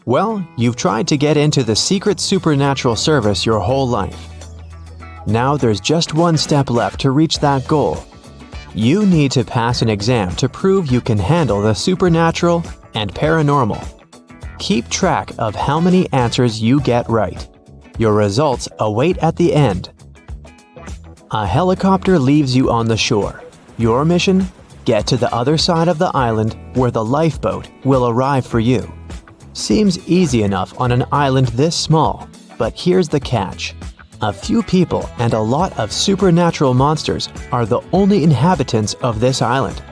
Well, you've tried to get into the secret supernatural service your whole life. Now there's just one step left to reach that goal. You need to pass an exam to prove you can handle the supernatural and paranormal. Keep track of how many answers you get right. Your results await at the end. A helicopter leaves you on the shore. Your mission? Get to the other side of the island where the lifeboat will arrive for you. Seems easy enough on an island this small, but here's the catch. A few people and a lot of supernatural monsters are the only inhabitants of this island.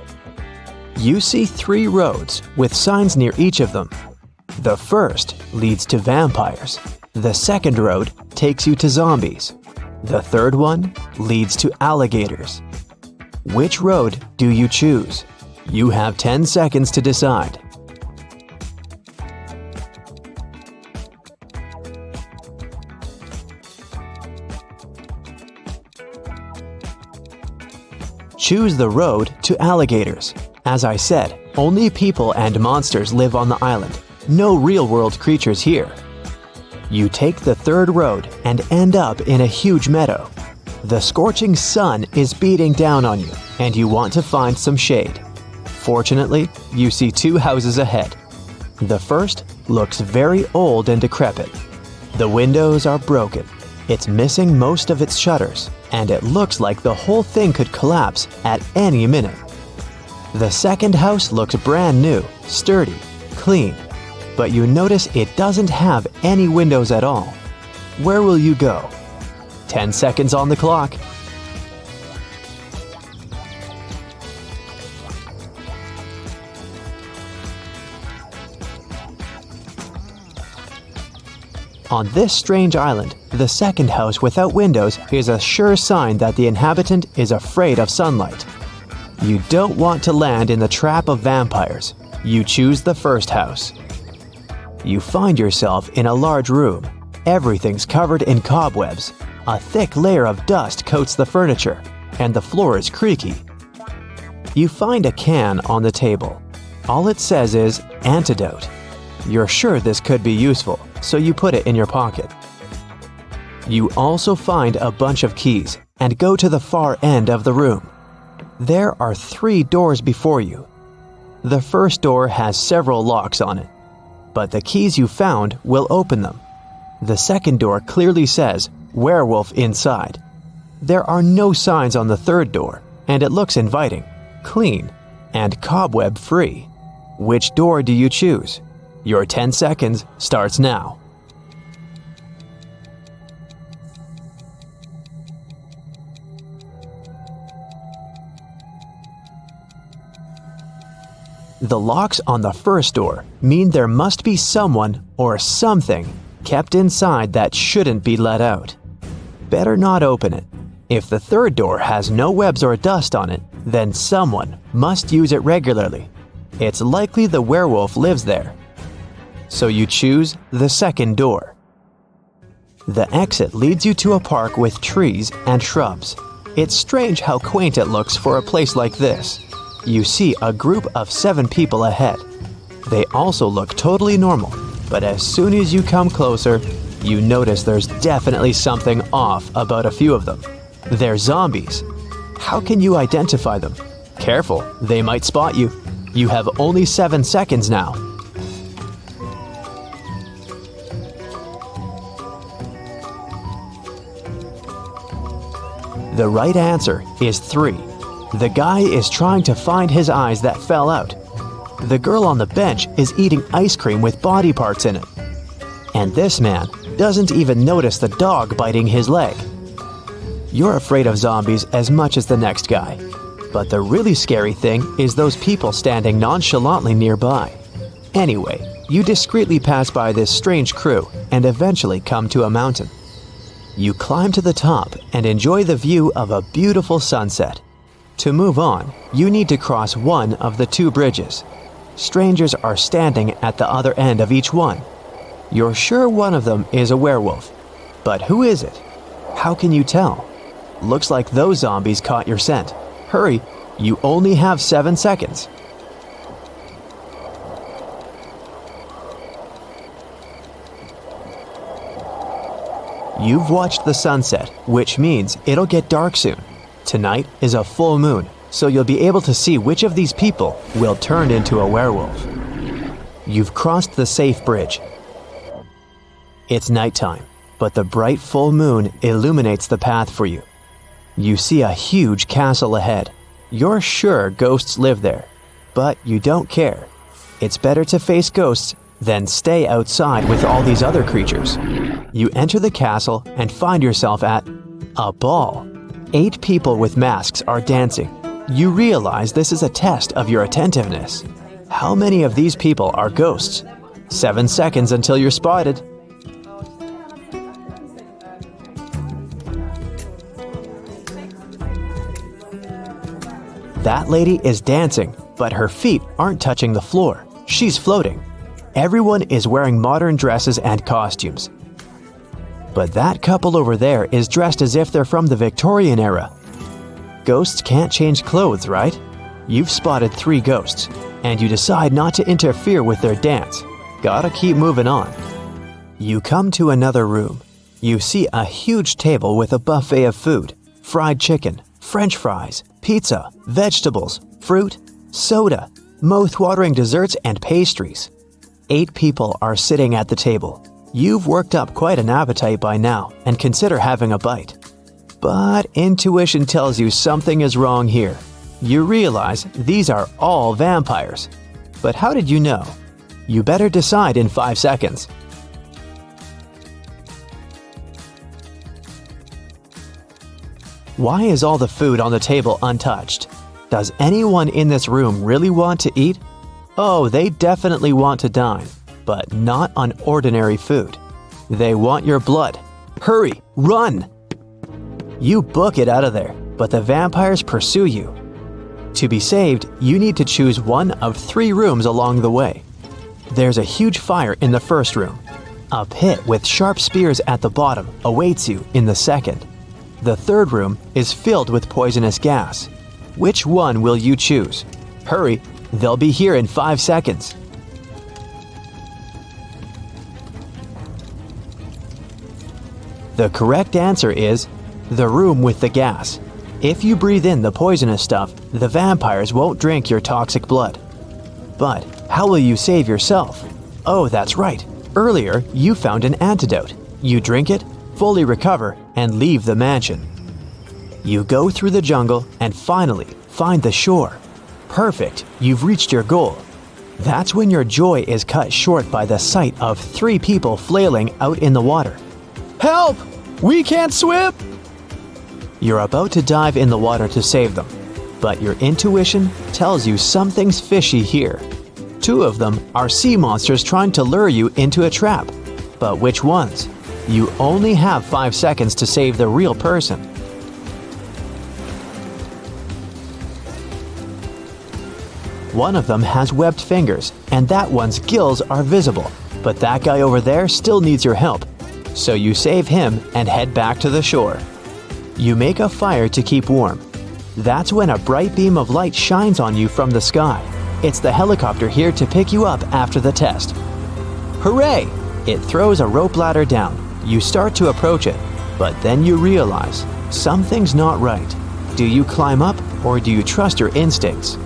You see 3 roads with signs near each of them. The first leads to vampires. The second road takes you to zombies. The third one leads to alligators. Which road do you choose? You have 10 seconds to decide. Choose the road to alligators. As I said, only people and monsters live on the island. No real-world creatures here. You take the third road and end up in a huge meadow. The scorching sun is beating down on you, and you want to find some shade. Fortunately, you see 2 houses ahead. The first looks very old and decrepit. The windows are broken. It's missing most of its shutters, and it looks like the whole thing could collapse at any minute. The second house looks brand new, sturdy, clean, but you notice it doesn't have any windows at all. Where will you go? 10 seconds on the clock. On this strange island, the second house without windows is a sure sign that the inhabitant is afraid of sunlight. You don't want to land in the trap of vampires. You choose the first house. You find yourself in a large room. Everything's covered in cobwebs. A thick layer of dust coats the furniture, and the floor is creaky. You find a can on the table. All it says is antidote. You're sure this could be useful, so you put it in your pocket. You also find a bunch of keys and go to the far end of the room. There are 3 doors before you. The first door has several locks on it, but the keys you found will open them. The second door clearly says werewolf inside. There are no signs on the third door, and it looks inviting, clean, and cobweb-free. Which door do you choose? Your 10 seconds starts now. The locks on the first door mean there must be someone or something kept inside that shouldn't be let out. Better not open it. If the third door has no webs or dust on it, then someone must use it regularly. It's likely the werewolf lives there. So you choose the second door. The exit leads you to a park with trees and shrubs. It's strange how quaint it looks for a place like this. You see a group of 7 people ahead. They also look totally normal, but as soon as you come closer, you notice there's definitely something off about a few of them. They're zombies. How can you identify them? Careful, they might spot you. You have only 7 seconds now. The right answer is 3. The guy is trying to find his eyes that fell out. The girl on the bench is eating ice cream with body parts in it. And this man doesn't even notice the dog biting his leg. You're afraid of zombies as much as the next guy. But the really scary thing is those people standing nonchalantly nearby. Anyway, you discreetly pass by this strange crew and eventually come to a mountain. You climb to the top and enjoy the view of a beautiful sunset. To move on, you need to cross one of the 2 bridges. Strangers are standing at the other end of each one. You're sure one of them is a werewolf. But who is it? How can you tell? Looks like those zombies caught your scent. Hurry, you only have 7 seconds. You've watched the sunset, which means it'll get dark soon. Tonight is a full moon, so you'll be able to see which of these people will turn into a werewolf. You've crossed the safe bridge. It's nighttime, but the bright full moon illuminates the path for you. You see a huge castle ahead. You're sure ghosts live there, but you don't care. It's better to face ghosts than stay outside with all these other creatures. You enter the castle and find yourself at a ball. 8 people with masks are dancing. You realize this is a test of your attentiveness. How many of these people are ghosts? 7 seconds until you're spotted. That lady is dancing, but her feet aren't touching the floor. She's floating. Everyone is wearing modern dresses and costumes. But that couple over there is dressed as if they're from the Victorian era. Ghosts can't change clothes, right? You've spotted 3 ghosts, and you decide not to interfere with their dance. Gotta keep moving on. You come to another room. You see a huge table with a buffet of food: fried chicken, French fries, pizza, vegetables, fruit, soda, mouth-watering desserts, and pastries. 8 people are sitting at the table. You've worked up quite an appetite by now and consider having a bite. But intuition tells you something is wrong here. You realize these are all vampires. But how did you know? You better decide in 5 seconds. Why is all the food on the table untouched? Does anyone in this room really want to eat? Oh, they definitely want to dine, but not on ordinary food. They want your blood. Hurry, run! You book it out of there, but the vampires pursue you. To be saved, you need to choose one of 3 rooms along the way. There's a huge fire in the first room. A pit with sharp spears at the bottom awaits you in the second. The third room is filled with poisonous gas. Which one will you choose? Hurry, they'll be here in 5 seconds. The correct answer is the room with the gas. If you breathe in the poisonous stuff, the vampires won't drink your toxic blood. But how will you save yourself? Oh, that's right. Earlier, you found an antidote. You drink it, fully recover, and leave the mansion. You go through the jungle and finally find the shore. Perfect, you've reached your goal. That's when your joy is cut short by the sight of 3 people flailing out in the water. Help! We can't swim! You're about to dive in the water to save them, but your intuition tells you something's fishy here. 2 of them are sea monsters trying to lure you into a trap. But which ones? You only have 5 seconds to save the real person. One of them has webbed fingers, and that one's gills are visible, but that guy over there still needs your help. So you save him and head back to the shore. You make a fire to keep warm. That's when a bright beam of light shines on you from the sky. It's the helicopter here to pick you up after the test. Hooray! It throws a rope ladder down. You start to approach it, but then you realize something's not right. Do you climb up or do you trust your instincts?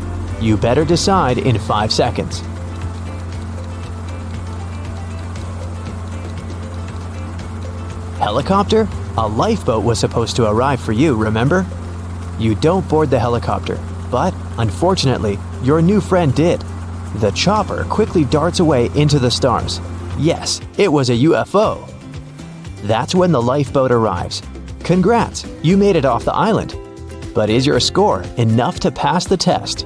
You better decide in 5 seconds. Helicopter? A lifeboat was supposed to arrive for you, remember? You don't board the helicopter, but unfortunately, your new friend did. The chopper quickly darts away into the stars. Yes, it was a UFO. That's when the lifeboat arrives. Congrats, you made it off the island. But is your score enough to pass the test?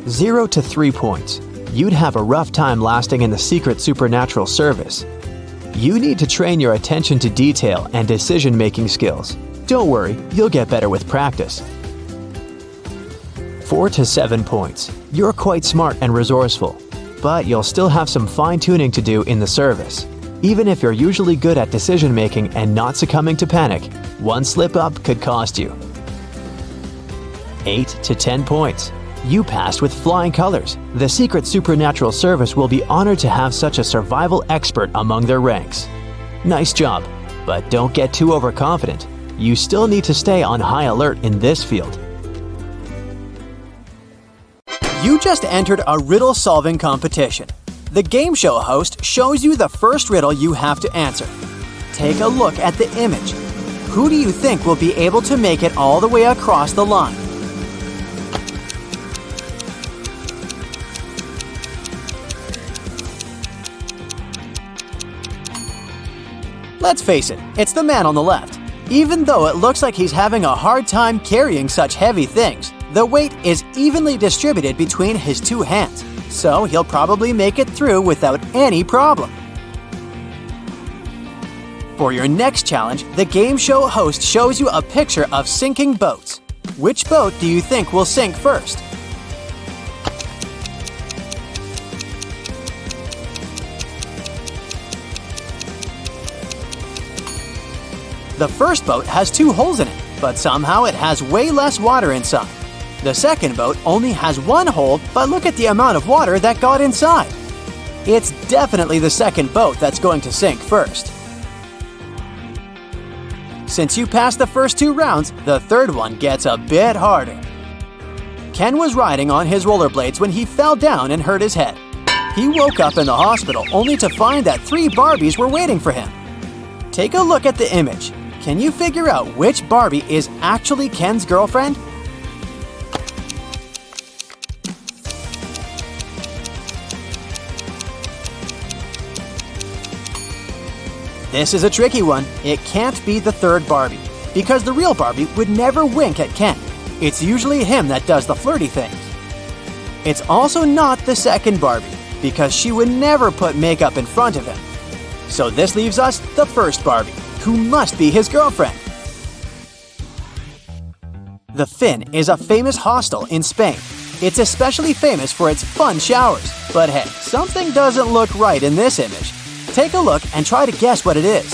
0 to 3 points. You'd have a rough time lasting in the secret supernatural service. You need to train your attention to detail and decision-making skills. Don't worry, you'll get better with practice. 4 to 7 points. You're quite smart and resourceful, but you'll still have some fine-tuning to do in the service. Even if you're usually good at decision-making and not succumbing to panic, one slip-up could cost you. 8 to 10 points. You passed with flying colors. The Secret Supernatural Service will be honored to have such a survival expert among their ranks. Nice job, But don't get too overconfident. You still need to stay on high alert in this field. You just entered a riddle solving competition. The game show host shows you the first riddle you have to answer. Take a look at the image. Who do you think will be able to make it all the way across the line? Let's face it, it's the man on the left. Even though it looks like he's having a hard time carrying such heavy things, the weight is evenly distributed between his two hands, so he'll probably make it through without any problem. For your next challenge, the game show host shows you a picture of sinking boats. Which boat do you think will sink first? The first boat has 2 holes in it, but somehow it has way less water inside. The second boat only has 1 hole, but look at the amount of water that got inside. It's definitely the second boat that's going to sink first. Since you passed the first 2 rounds, the third one gets a bit harder. Ken was riding on his rollerblades when he fell down and hurt his head. He woke up in the hospital only to find that 3 Barbies were waiting for him. Take a look at the image. Can you figure out which Barbie is actually Ken's girlfriend? This is a tricky one. It can't be the third Barbie, because the real Barbie would never wink at Ken. It's usually him that does the flirty things. It's also not the second Barbie, because she would never put makeup in front of him. So this leaves us the first Barbie, who must be his girlfriend. The Fin is a famous hostel in Spain. It's especially famous for its fun showers. But hey, something doesn't look right in this image. Take a look and try to guess what it is.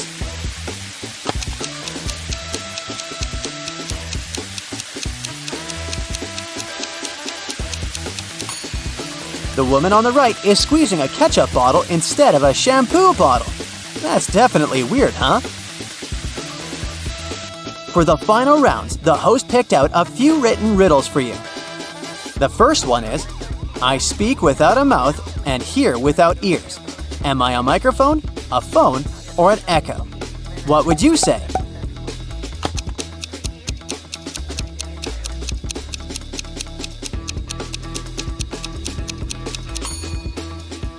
The woman on the right is squeezing a ketchup bottle instead of a shampoo bottle. That's definitely weird, huh? For the final rounds, the host picked out a few written riddles for you. The first one is, I speak without a mouth and hear without ears. Am I a microphone, a phone, or an echo? What would you say?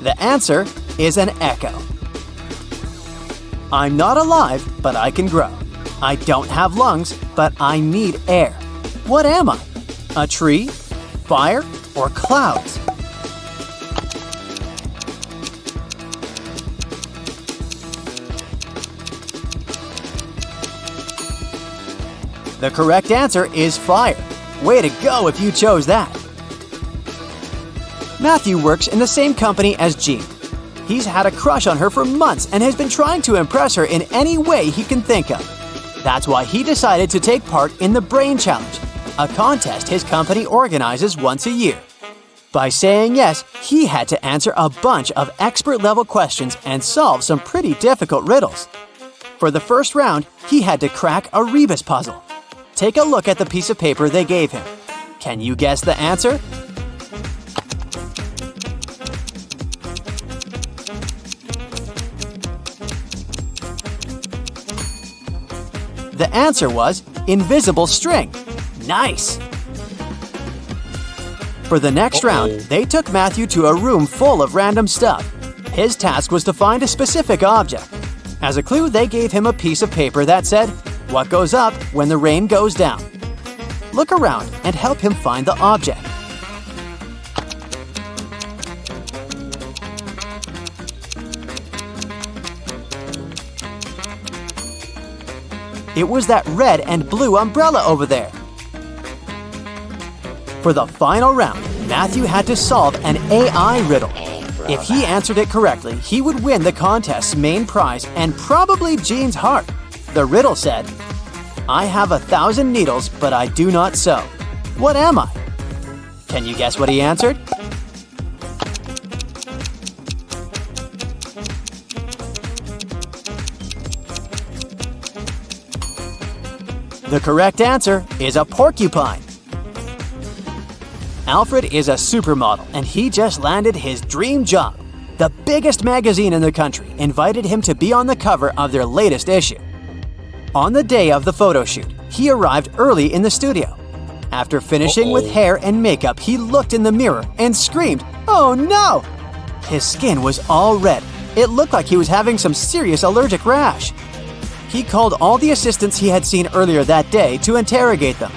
The answer is an echo. I'm not alive, but I can grow. I don't have lungs, but I need air. What am I? A tree, fire, or clouds? The correct answer is fire. Way to go if you chose that. Matthew works in the same company as Jean. He's had a crush on her for months and has been trying to impress her in any way he can think of. That's why he decided to take part in the Brain Challenge, a contest his company organizes once a year. By saying yes, he had to answer a bunch of expert-level questions and solve some pretty difficult riddles. For the first round, he had to crack a rebus puzzle. Take a look at the piece of paper they gave him. Can you guess the answer? The answer was invisible string. Nice! For the next round, they took Matthew to a room full of random stuff. His task was to find a specific object. As a clue, they gave him a piece of paper that said, "What goes up when the rain goes down?" Look around and help him find the object. It was that red and blue umbrella over there. For the final round, Matthew had to solve an AI riddle. If he answered it correctly, he would win the contest's main prize and probably Jean's heart. The riddle said, I have 1,000 needles, but I do not sew. What am I? Can you guess what he answered? The correct answer is a porcupine. Alfred is a supermodel and he just landed his dream job. The biggest magazine in the country invited him to be on the cover of their latest issue. On the day of the photo shoot, he arrived early in the studio. After finishing with hair and makeup, he looked in the mirror and screamed, "Oh no!" His skin was all red. It looked like he was having some serious allergic rash. He called all the assistants he had seen earlier that day to interrogate them.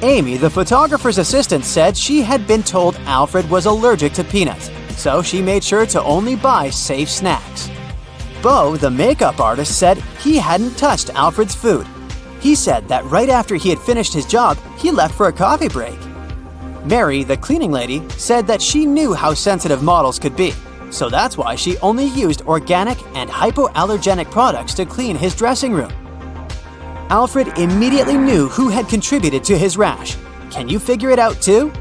Amy, the photographer's assistant, said she had been told Alfred was allergic to peanuts, so she made sure to only buy safe snacks. Bo, the makeup artist, said he hadn't touched Alfred's food. He said that right after he had finished his job, he left for a coffee break. Mary, the cleaning lady, said that she knew how sensitive models could be, so that's why she only used organic and hypoallergenic products to clean his dressing room. Alfred immediately knew who had contributed to his rash. Can you figure it out too?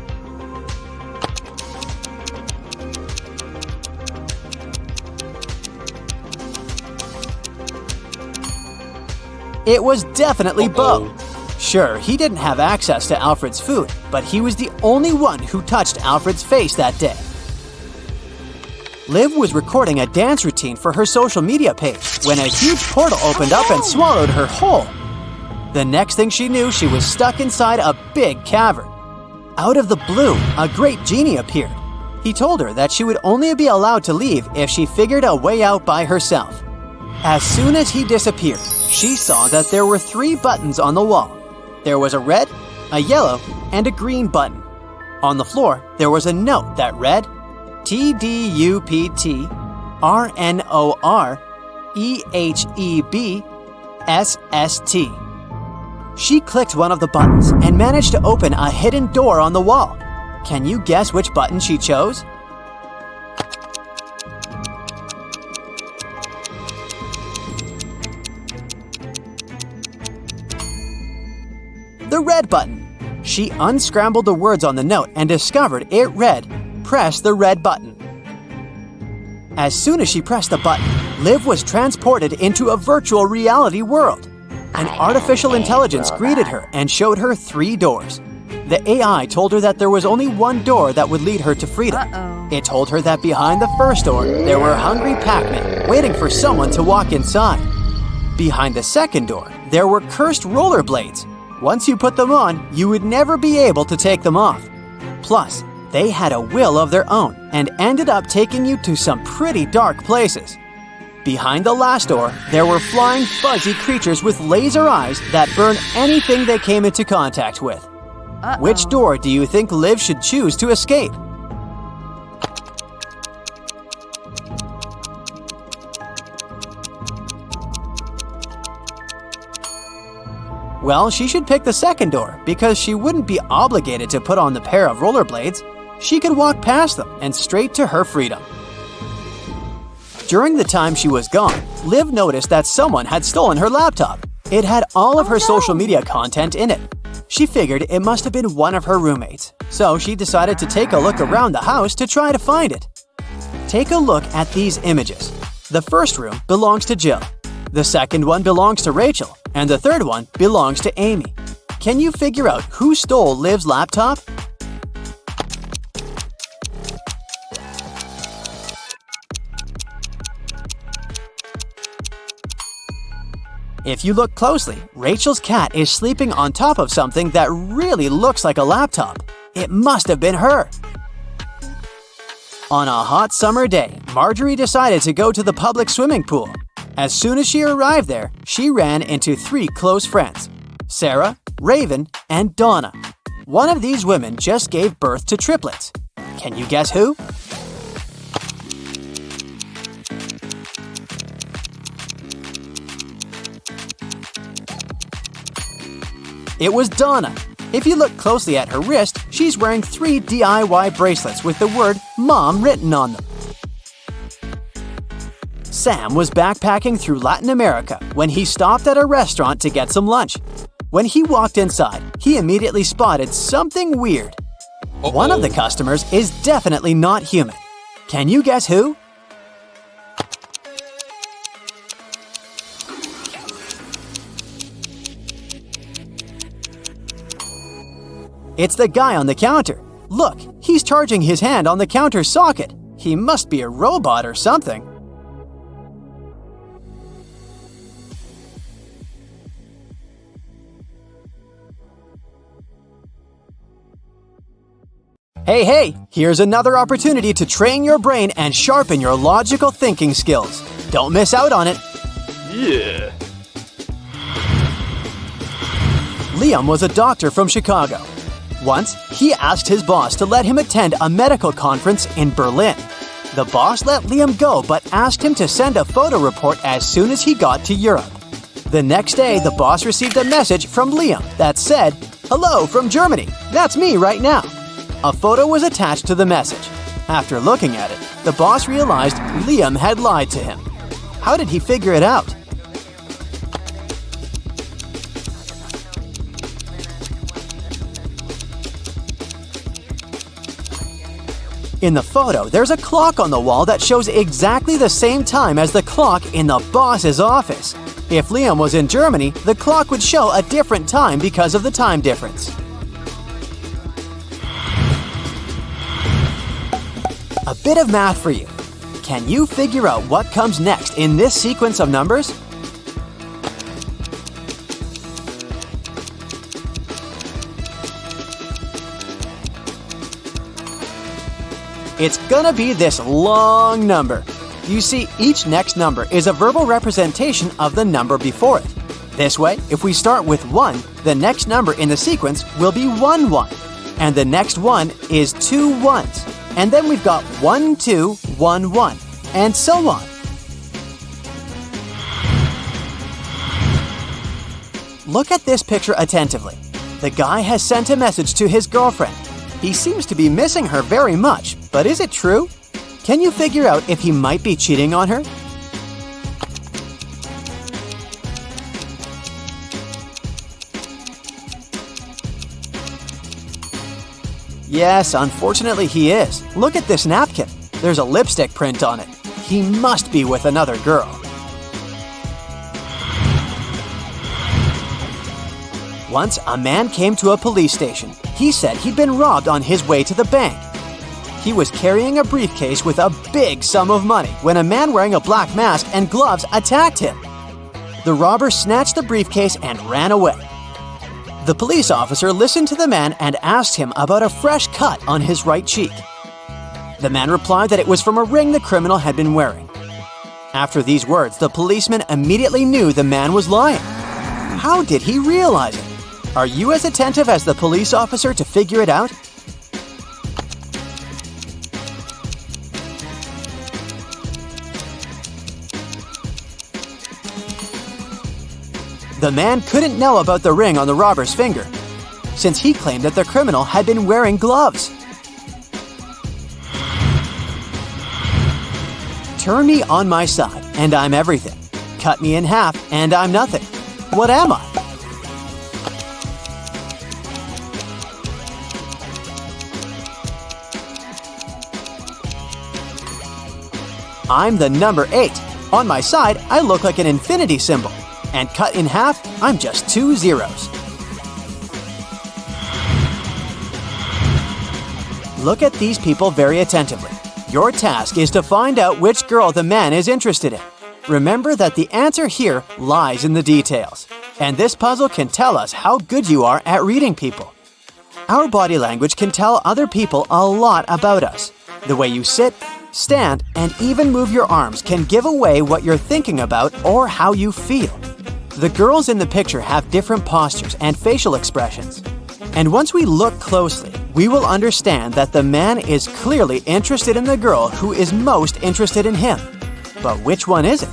It was definitely Bo. Sure, he didn't have access to Alfred's food, but he was the only one who touched Alfred's face that day. Liv was recording a dance routine for her social media page when a huge portal opened up and swallowed her whole. The next thing she knew, she was stuck inside a big cavern. Out of the blue, a great genie appeared. He told her that she would only be allowed to leave if she figured a way out by herself. As soon as he disappeared, she saw that there were 3 buttons on the wall. There was a red, a yellow, and a green button. On the floor, there was a note that read, TDUPT RNOR EHEB SST. She clicked one of the buttons and managed to open a hidden door on the wall. Can you guess which button she chose? The red button. She unscrambled the words on the note and discovered it read, "Press the red button." As soon as she pressed the button, Liv was transported into a virtual reality world. An artificial intelligence greeted her and showed her 3 doors. The AI told her that there was only one door that would lead her to freedom. It told her that behind the first door, there were hungry Pac-Men waiting for someone to walk inside. Behind the second door, there were cursed rollerblades. Once you put them on, you would never be able to take them off. Plus, they had a will of their own and ended up taking you to some pretty dark places. Behind the last door, there were flying fuzzy creatures with laser eyes that burn anything they came into contact with. Which door do you think Liv should choose to escape? Well, she should pick the second door because she wouldn't be obligated to put on the pair of rollerblades. She could walk past them and straight to her freedom. During the time she was gone, Liv noticed that someone had stolen her laptop. It had all of her social media content in it. She figured it must have been one of her roommates, so she decided to take a look around the house to try to find it. Take a look at these images. The first room belongs to Jill. The second one belongs to Rachel, and the third one belongs to Amy. Can you figure out who stole Liv's laptop? If you look closely, Rachel's cat is sleeping on top of something that really looks like a laptop. It must have been her. On a hot summer day, Marjorie decided to go to the public swimming pool. As soon as she arrived there, she ran into 3 close friends, Sarah, Raven, and Donna. One of these women just gave birth to triplets. Can you guess who? It was Donna. If you look closely at her wrist, she's wearing 3 DIY bracelets with the word Mom written on them. Sam was backpacking through Latin America when he stopped at a restaurant to get some lunch. When he walked inside, he immediately spotted something weird. One of the customers is definitely not human. Can you guess who? It's the guy on the counter. Look, he's charging his hand on the counter socket. He must be a robot or something. Hey, here's another opportunity to train your brain and sharpen your logical thinking skills. Don't miss out on it. Yeah. Liam was a doctor from Chicago. Once, he asked his boss to let him attend a medical conference in Berlin. The boss let Liam go but asked him to send a photo report as soon as he got to Europe. The next day, the boss received a message from Liam that said, "Hello from Germany. That's me right now." A photo was attached to the message. After looking at it, the boss realized Liam had lied to him. How did he figure it out? In the photo, there's a clock on the wall that shows exactly the same time as the clock in the boss's office. If Liam was in Germany, the clock would show a different time because of the time difference. A bit of math for you. Can you figure out what comes next in this sequence of numbers? It's gonna be this long number. You see, each next number is a verbal representation of the number before it. This way, if we start with 1, the next number in the sequence will be 1, 1. And the next one is 2 ones. And then we've got 1, 2, 1, 1, and so on. Look at this picture attentively. The guy has sent a message to his girlfriend. He seems to be missing her very much, but is it true? Can you figure out if he might be cheating on her? Yes, unfortunately he is. Look at this napkin. There's a lipstick print on it. He must be with another girl. Once, a man came to a police station. He said he'd been robbed on his way to the bank. He was carrying a briefcase with a big sum of money when a man wearing a black mask and gloves attacked him. The robber snatched the briefcase and ran away. The police officer listened to the man and asked him about a fresh cut on his right cheek. The man replied that it was from a ring the criminal had been wearing. After these words, the policeman immediately knew the man was lying. How did he realize it? Are you as attentive as the police officer to figure it out? The man couldn't know about the ring on the robber's finger, since he claimed that the criminal had been wearing gloves. Turn me on my side, and I'm everything. Cut me in half, and I'm nothing. What am I? I'm the number 8. On my side, I look like an infinity symbol. And cut in half, I'm just 2 zeros. Look at these people very attentively. Your task is to find out which girl the man is interested in. Remember that the answer here lies in the details. And this puzzle can tell us how good you are at reading people. Our body language can tell other people a lot about us. The way you sit, stand, and even move your arms can give away what you're thinking about or how you feel. The girls in the picture have different postures and facial expressions. And once we look closely, we will understand that the man is clearly interested in the girl who is most interested in him. But which one is it?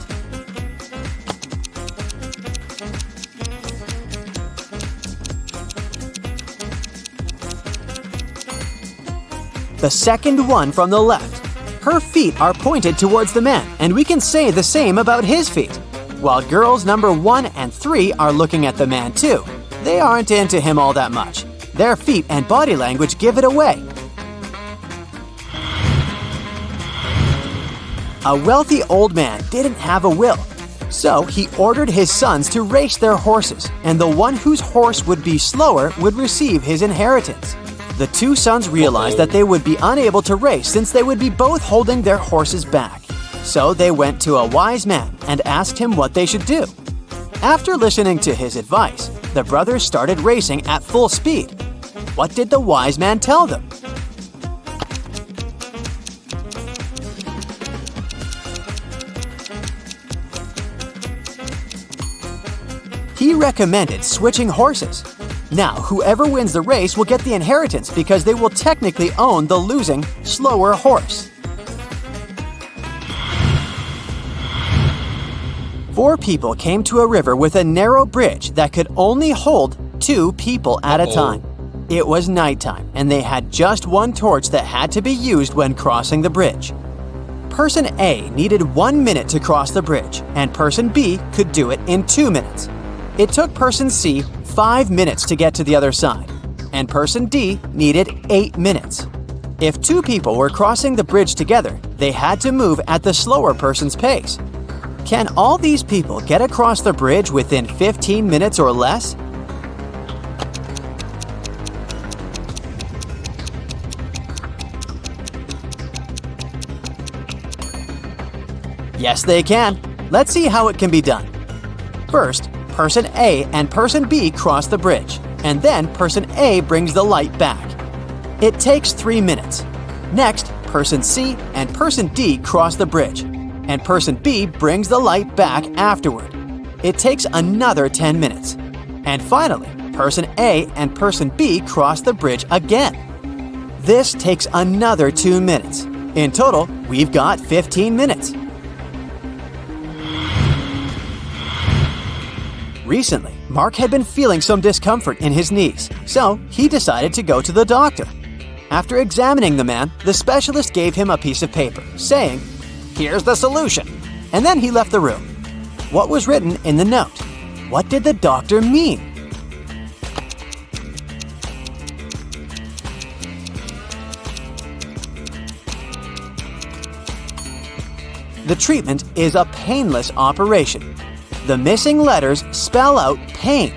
The second one from the left. Her feet are pointed towards the man, and we can say the same about his feet. While girls number 1 and 3 are looking at the man too. They aren't into him all that much. Their feet and body language give it away. A wealthy old man didn't have a will. So he ordered his sons to race their horses, and the one whose horse would be slower would receive his inheritance. The two sons realized that they would be unable to race since they would be both holding their horses back. So they went to a wise man and asked him what they should do. After listening to his advice, the brothers started racing at full speed. What did the wise man tell them? He recommended switching horses. Now, whoever wins the race will get the inheritance because they will technically own the losing, slower horse. 4 people came to a river with a narrow bridge that could only hold 2 people at a time. It was nighttime, and they had just one torch that had to be used when crossing the bridge. Person A needed 1 minute to cross the bridge, and person B could do it in 2 minutes. It took person C 5 minutes to get to the other side, and person D needed 8 minutes. If 2 people were crossing the bridge together, they had to move at the slower person's pace. Can all these people get across the bridge within 15 minutes or less? Yes, they can. Let's see how it can be done. First, person A and person B cross the bridge, and then person A brings the light back. It takes 3 minutes. Next, person C and person D cross the bridge, and person B brings the light back afterward. It takes another 10 minutes. And finally, person A and person B cross the bridge again. This takes another 2 minutes. In total, we've got 15 minutes. Recently, Mark had been feeling some discomfort in his knees, so he decided to go to the doctor. After examining the man, the specialist gave him a piece of paper, saying, "Here's the solution," and then he left the room. What was written in the note? What did the doctor mean? The treatment is a painless operation. The missing letters spell out pain.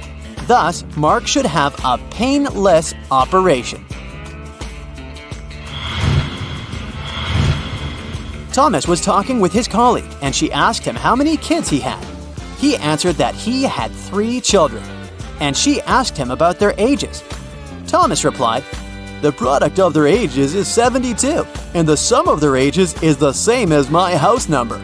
Thus, Mark should have a painless operation. Thomas was talking with his colleague, and she asked him how many kids he had. He answered that he had 3 children, and she asked him about their ages. Thomas replied, "The product of their ages is 72, and the sum of their ages is the same as my house number."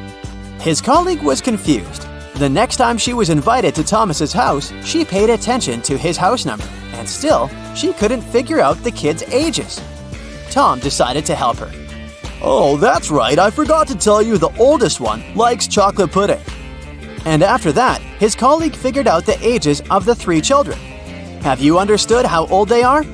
His colleague was confused. The next time she was invited to Thomas's house, she paid attention to his house number, and still, she couldn't figure out the kids' ages. Tom decided to help her. "Oh, that's right, I forgot to tell you the oldest one likes chocolate pudding." And after that, his colleague figured out the ages of the 3 children. Have you understood how old they are?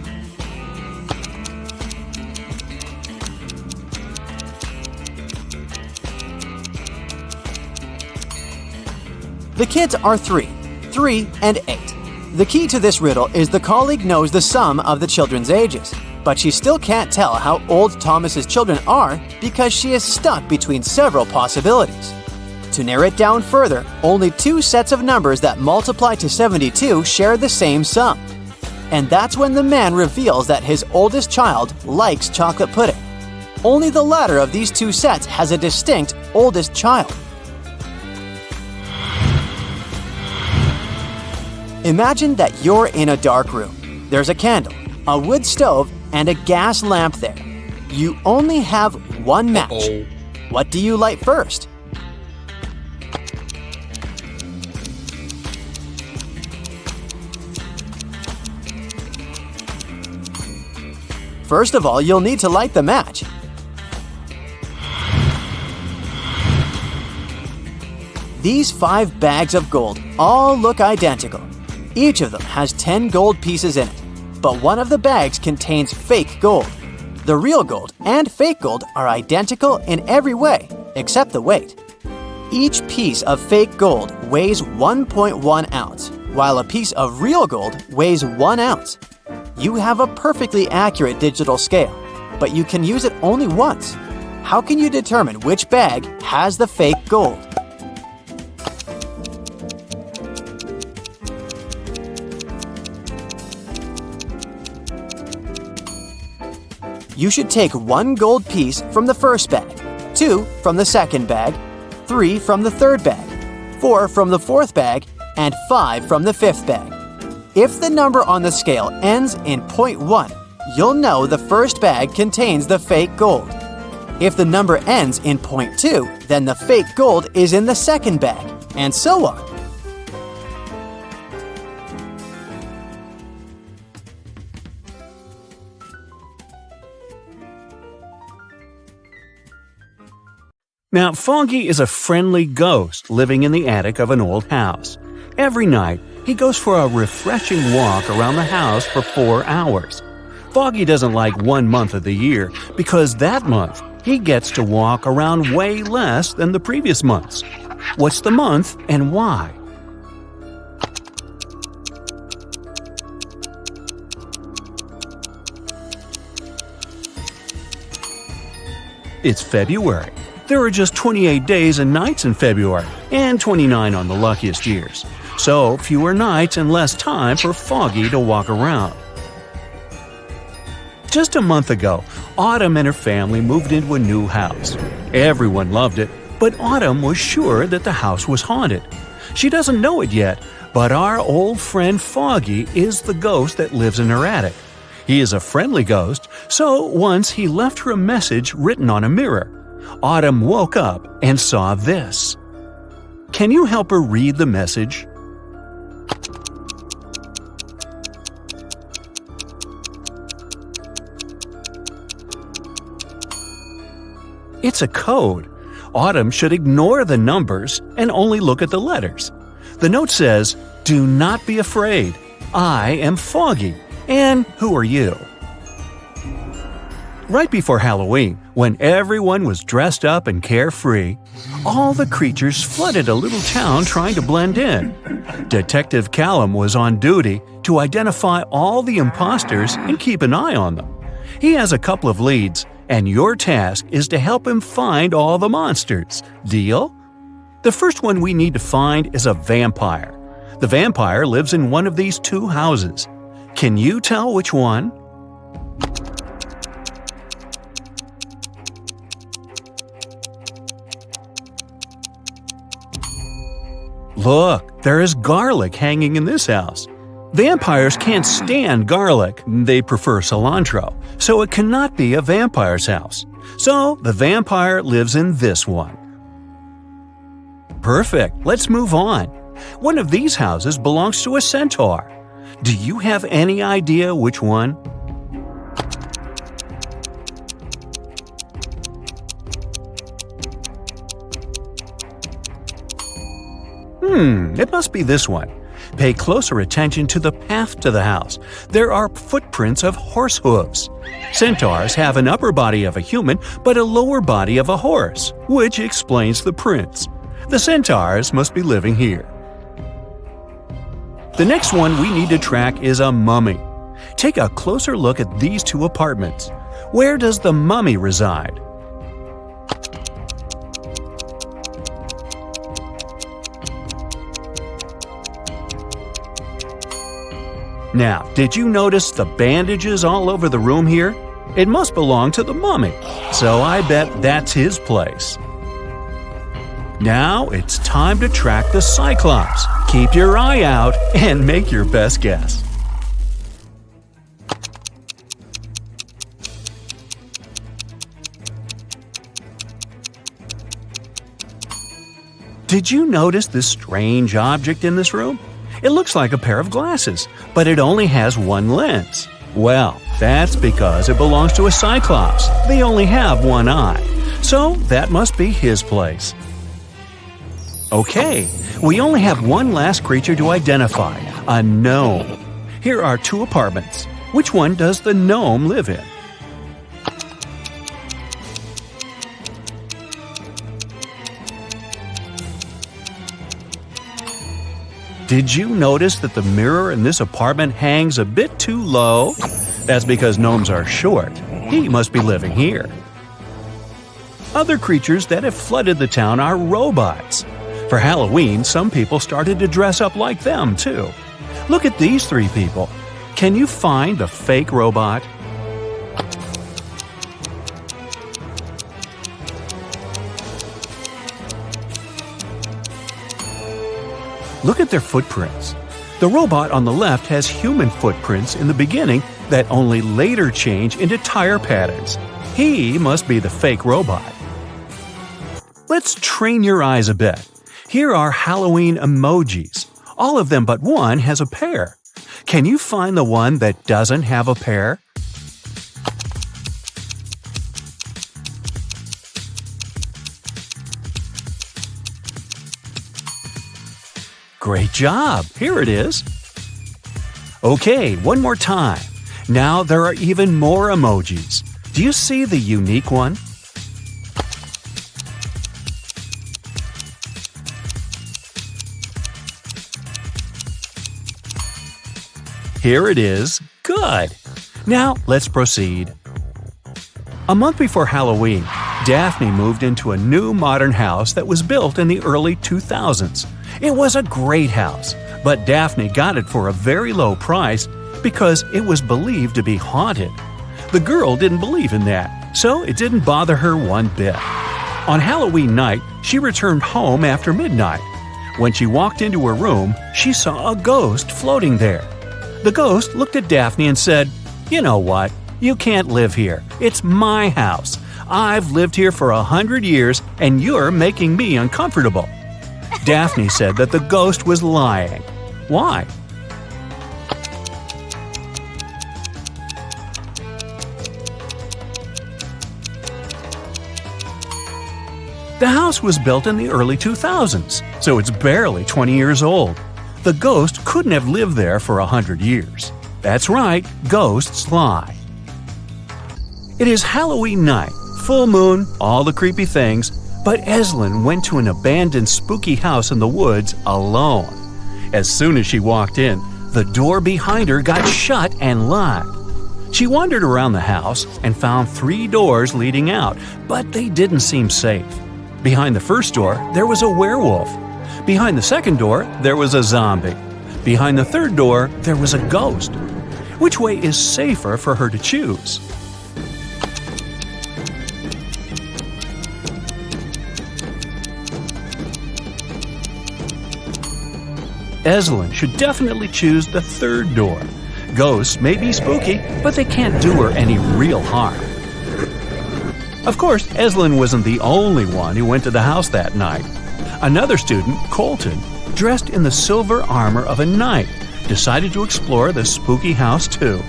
The kids are 3, 3, and 8. The key to this riddle is the colleague knows the sum of the children's ages, but she still can't tell how old Thomas's children are because she is stuck between several possibilities. To narrow it down further, only 2 sets of numbers that multiply to 72 share the same sum. And that's when the man reveals that his oldest child likes chocolate pudding. Only the latter of these 2 sets has a distinct oldest child. Imagine that you're in a dark room. There's a candle, a wood stove, and a gas lamp there. You only have 1 match. What do you light first? First of all, you'll need to light the match. These 5 bags of gold all look identical. Each of them has 10 gold pieces in it, but one of the bags contains fake gold. The real gold and fake gold are identical in every way, except the weight. Each piece of fake gold weighs 1.1 ounce, while a piece of real gold weighs 1 ounce. You have a perfectly accurate digital scale, but you can use it only once. How can you determine which bag has the fake gold? You should take 1 gold piece from the first bag, 2 from the second bag, 3 from the third bag, 4 from the fourth bag, and 5 from the fifth bag. If the number on the scale ends in 0.1, you'll know the first bag contains the fake gold. If the number ends in 0.2, then the fake gold is in the second bag, and so on. Now, Foggy is a friendly ghost living in the attic of an old house. Every night, he goes for a refreshing walk around the house for 4 hours. Foggy doesn't like 1 month of the year because that month he gets to walk around way less than the previous months. What's the month and why? It's February. There are just 28 days and nights in February, and 29 on the luckiest years. So, fewer nights and less time for Foggy to walk around. Just a month ago, Autumn and her family moved into a new house. Everyone loved it, but Autumn was sure that the house was haunted. She doesn't know it yet, but our old friend Foggy is the ghost that lives in her attic. He is a friendly ghost, so once he left her a message written on a mirror. Autumn woke up and saw this. Can you help her read the message? It's a code. Autumn should ignore the numbers and only look at the letters. The note says, "Do not be afraid. I am Foggy. And who are you?" Right before Halloween, when everyone was dressed up and carefree, all the creatures flooded a little town trying to blend in. Detective Callum was on duty to identify all the imposters and keep an eye on them. He has a couple of leads, and your task is to help him find all the monsters. Deal? The first one we need to find is a vampire. The vampire lives in one of these 2 houses. Can you tell which one? Look, there is garlic hanging in this house. Vampires can't stand garlic, they prefer cilantro, so it cannot be a vampire's house. So the vampire lives in this one. Perfect, let's move on. One of these houses belongs to a centaur. Do you have any idea which one? It must be this one. Pay closer attention to the path to the house. There are footprints of horse hooves. Centaurs have an upper body of a human, but a lower body of a horse, which explains the prints. The centaurs must be living here. The next one we need to track is a mummy. Take a closer look at these 2 apartments. Where does the mummy reside? Now, did you notice the bandages all over the room here? It must belong to the mummy, so I bet that's his place. Now it's time to track the Cyclops. Keep your eye out and make your best guess. Did you notice this strange object in this room? It looks like a pair of glasses, but it only has 1 lens. Well, that's because it belongs to a Cyclops. They only have 1 eye. So that must be his place. Okay, we only have 1 last creature to identify, a gnome. Here are 2 apartments. Which one does the gnome live in? Did you notice that the mirror in this apartment hangs a bit too low? That's because gnomes are short. He must be living here. Other creatures that have flooded the town are robots. For Halloween, some people started to dress up like them, too. Look at these 3 people. Can you find the fake robot? Look at their footprints. The robot on the left has human footprints in the beginning that only later change into tire patterns. He must be the fake robot. Let's train your eyes a bit. Here are Halloween emojis. All of them but one has a pear. Can you find the one that doesn't have a pear? Great job! Here it is. Okay, one more time. Now there are even more emojis. Do you see the unique one? Here it is. Good! Now let's proceed. A month before Halloween, Daphne moved into a new modern house that was built in the early 2000s. It was a great house, but Daphne got it for a very low price because it was believed to be haunted. The girl didn't believe in that, so it didn't bother her one bit. On Halloween night, she returned home after midnight. When she walked into her room, she saw a ghost floating there. The ghost looked at Daphne and said, "You know what? You can't live here. It's my house. I've lived here for 100 years and you're making me uncomfortable." Daphne said that the ghost was lying. Why? The house was built in the early 2000s, so it's barely 20 years old. The ghost couldn't have lived there for 100 years. That's right, ghosts lie. It is Halloween night, full moon, all the creepy things, but Eslyn went to an abandoned spooky house in the woods alone. As soon as she walked in, the door behind her got shut and locked. She wandered around the house and found 3 doors leading out, but they didn't seem safe. Behind the first door, there was a werewolf. Behind the second door, there was a zombie. Behind the third door, there was a ghost. Which way is safer for her to choose? Eslyn should definitely choose the third door. Ghosts may be spooky, but they can't do her any real harm. Of course, Eslyn wasn't the only one who went to the house that night. Another student, Colton, dressed in the silver armor of a knight, decided to explore the spooky house too.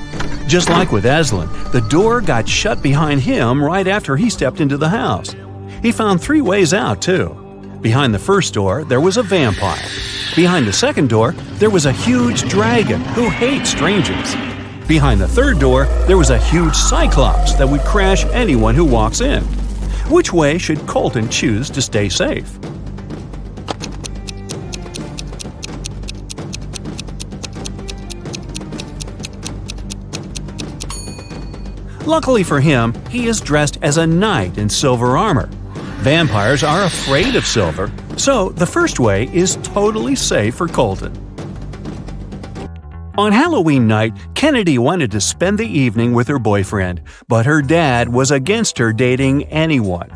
Just like with Eslyn, the door got shut behind him right after he stepped into the house. He found 3 ways out too. Behind the first door, there was a vampire. Behind the second door, there was a huge dragon who hates strangers. Behind the third door, there was a huge cyclops that would crash anyone who walks in. Which way should Colton choose to stay safe? Luckily for him, he is dressed as a knight in silver armor. Vampires are afraid of silver, so the first way is totally safe for Colton. On Halloween night, Kennedy wanted to spend the evening with her boyfriend, but her dad was against her dating anyone.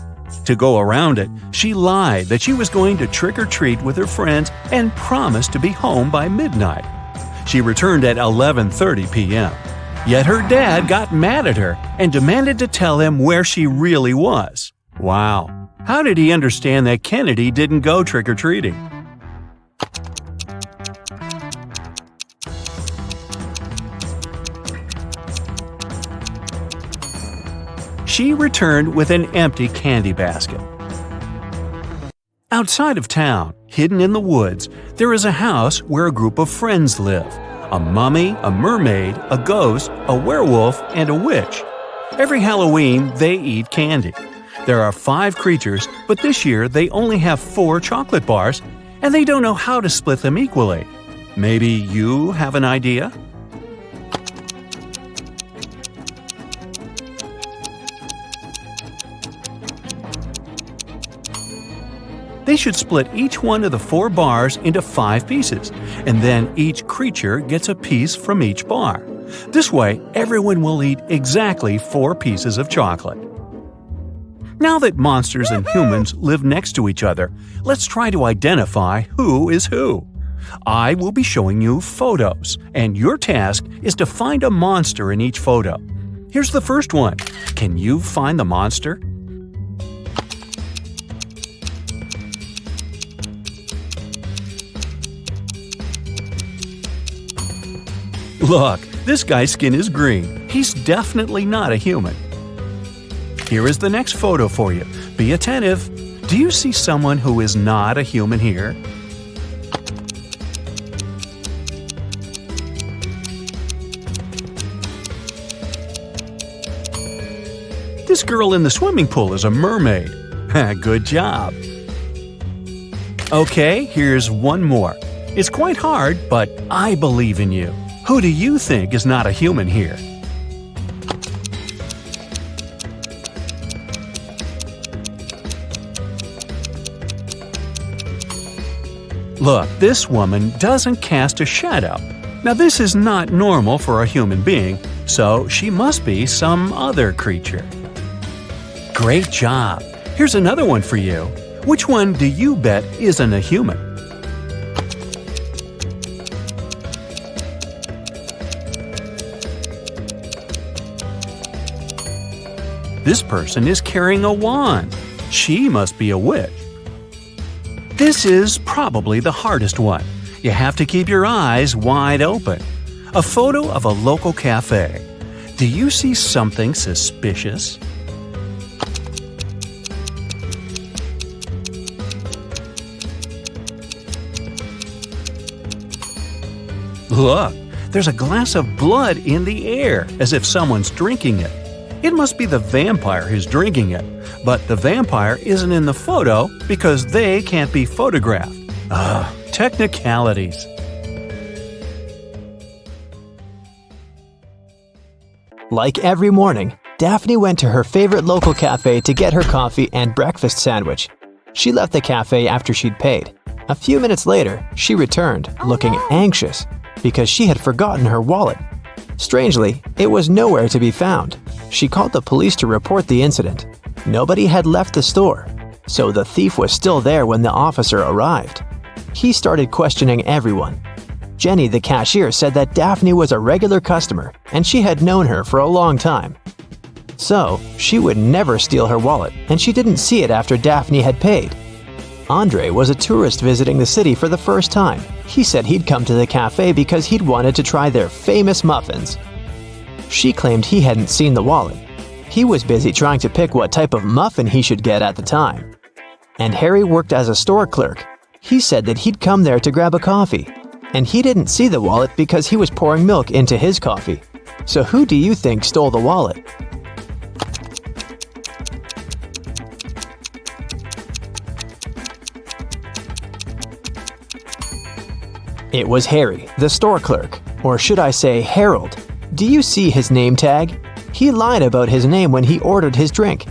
To go around it, she lied that she was going to trick-or-treat with her friends and promised to be home by midnight. She returned at 11:30 p.m. Yet her dad got mad at her and demanded to tell him where she really was. Wow! How did he understand that Kennedy didn't go trick-or-treating? She returned with an empty candy basket. Outside of town, hidden in the woods, there is a house where a group of friends live. A mummy, a mermaid, a ghost, a werewolf, and a witch. Every Halloween, they eat candy. There are 5 creatures, but this year they only have 4 chocolate bars, and they don't know how to split them equally. Maybe you have an idea? They should split each one of the 4 bars into 5 pieces, and then each creature gets a piece from each bar. This way, everyone will eat exactly 4 pieces of chocolate. Now that monsters and humans live next to each other, let's try to identify who is who. I will be showing you photos, and your task is to find a monster in each photo. Here's the first one. Can you find the monster? Look, this guy's skin is green. He's definitely not a human. Here is the next photo for you. Be attentive. Do you see someone who is not a human here? This girl in the swimming pool is a mermaid. Good job. Okay, here's one more. It's quite hard, but I believe in you. Who do you think is not a human here? Look, this woman doesn't cast a shadow. Now this is not normal for a human being, so she must be some other creature. Great job! Here's another one for you. Which one do you bet isn't a human? This person is carrying a wand. She must be a witch. This is probably the hardest one. You have to keep your eyes wide open. A photo of a local cafe. Do you see something suspicious? Look, there's a glass of blood in the air, as if someone's drinking it. It must be the vampire who's drinking it, but the vampire isn't in the photo because they can't be photographed. Technicalities. Like every morning, Daphne went to her favorite local cafe to get her coffee and breakfast sandwich. She left the cafe after she'd paid. A few minutes later, she returned, looking anxious, because she had forgotten her wallet. Strangely, it was nowhere to be found. She called the police to report the incident. Nobody had left the store, so the thief was still there when the officer arrived. He started questioning everyone. Jenny, the cashier, said that Daphne was a regular customer and she had known her for a long time. So, she would never steal her wallet, and she didn't see it after Daphne had paid. Andre was a tourist visiting the city for the first time. He said he'd come to the cafe because he'd wanted to try their famous muffins. She claimed he hadn't seen the wallet. He was busy trying to pick what type of muffin he should get at the time. And Harry worked as a store clerk. He said that he'd come there to grab a coffee, and he didn't see the wallet because he was pouring milk into his coffee. So who do you think stole the wallet? It was Harry, the store clerk, or should I say Harold. Do you see his name tag? He lied about his name when he ordered his drink.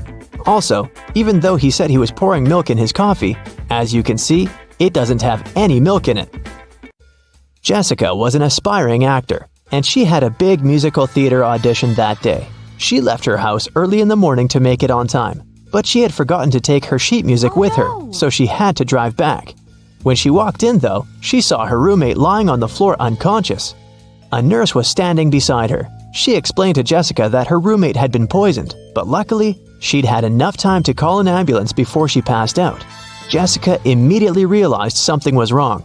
Also, even though he said he was pouring milk in his coffee, as you can see, it doesn't have any milk in it. Jessica was an aspiring actor, and she had a big musical theater audition that day. She left her house early in the morning to make it on time, but she had forgotten to take her sheet music with her, so she had to drive back. When she walked in, though, she saw her roommate lying on the floor unconscious. A nurse was standing beside her. She explained to Jessica that her roommate had been poisoned, but luckily, she'd had enough time to call an ambulance before she passed out. Jessica immediately realized something was wrong.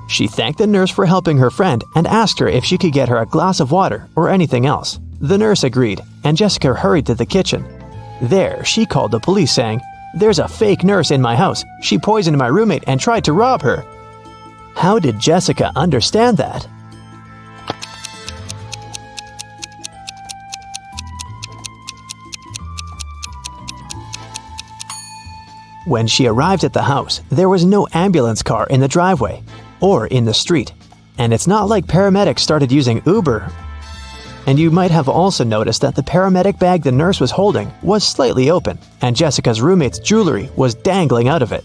She thanked the nurse for helping her friend and asked her if she could get her a glass of water or anything else. The nurse agreed, and Jessica hurried to the kitchen. There, she called the police saying, "There's a fake nurse in my house. She poisoned my roommate and tried to rob her." How did Jessica understand that? When she arrived at the house, there was no ambulance car in the driveway or in the street. And it's not like paramedics started using Uber. And you might have also noticed that the paramedic bag the nurse was holding was slightly open, and Jessica's roommate's jewelry was dangling out of it.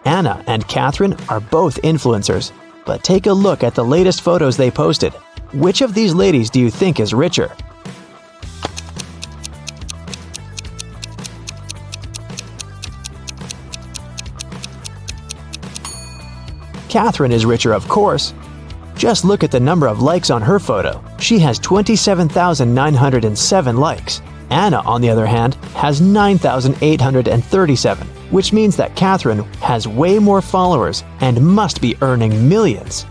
Anna and Catherine are both influencers, but take a look at the latest photos they posted. Which of these ladies do you think is richer? Catherine is richer, of course. Just look at the number of likes on her photo. She has 27,907 likes. Anna, on the other hand, has 9,837, which means that Catherine has way more followers and must be earning millions.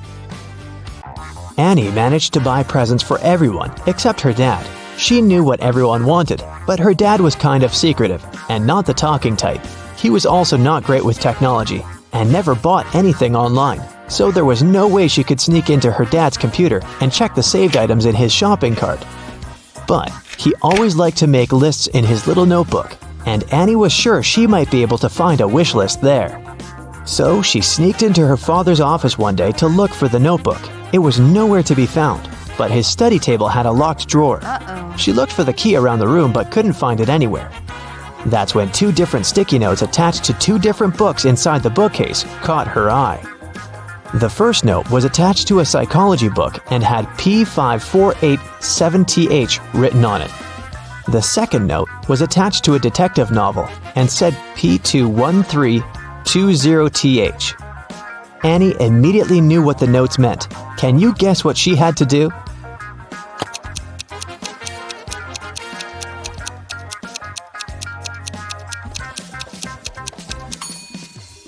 Annie managed to buy presents for everyone except her dad. She knew what everyone wanted, but her dad was kind of secretive and not the talking type. He was also not great with technology and never bought anything online, so there was no way she could sneak into her dad's computer and check the saved items in his shopping cart. But he always liked to make lists in his little notebook, and Annie was sure she might be able to find a wish list there. So she sneaked into her father's office one day to look for the notebook. It was nowhere to be found, but his study table had a locked drawer. She looked for the key around the room but couldn't find it anywhere. That's when 2 different sticky notes attached to 2 different books inside the bookcase caught her eye. The first note was attached to a psychology book and had P5487TH written on it. The second note was attached to a detective novel and said P21320TH. Annie immediately knew what the notes meant. Can you guess what she had to do?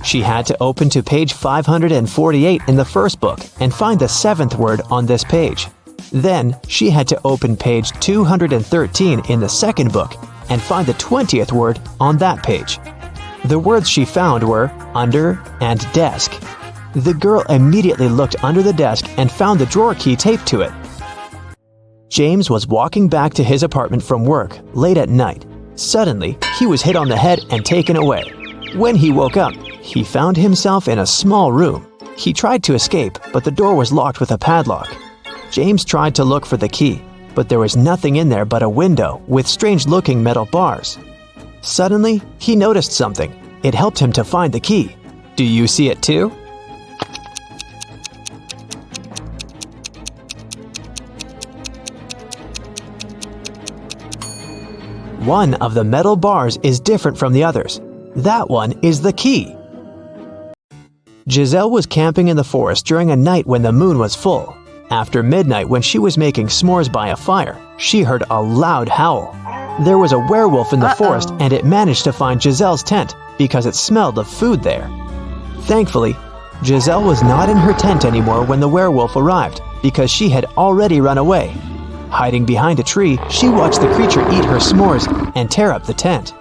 She had to open to page 548 in the first book and find the 7th word on this page. Then, she had to open page 213 in the second book and find the 20th word on that page. The words she found were under and desk. The girl immediately looked under the desk and found the drawer key taped to it. James was walking back to his apartment from work late at night. Suddenly, he was hit on the head and taken away. When he woke up, he found himself in a small room. He tried to escape, but the door was locked with a padlock. James tried to look for the key, but there was nothing in there but a window with strange-looking metal bars. Suddenly, he noticed something. It helped him to find the key. Do you see it too? One of the metal bars is different from the others. That one is the key. Giselle was camping in the forest during a night when the moon was full. After midnight, when she was making s'mores by a fire, she heard a loud howl. There was a werewolf in the forest, and it managed to find Giselle's tent because it smelled of food there. Thankfully, Giselle was not in her tent anymore when the werewolf arrived because she had already run away. Hiding behind a tree, she watched the creature eat her s'mores and tear up the tent.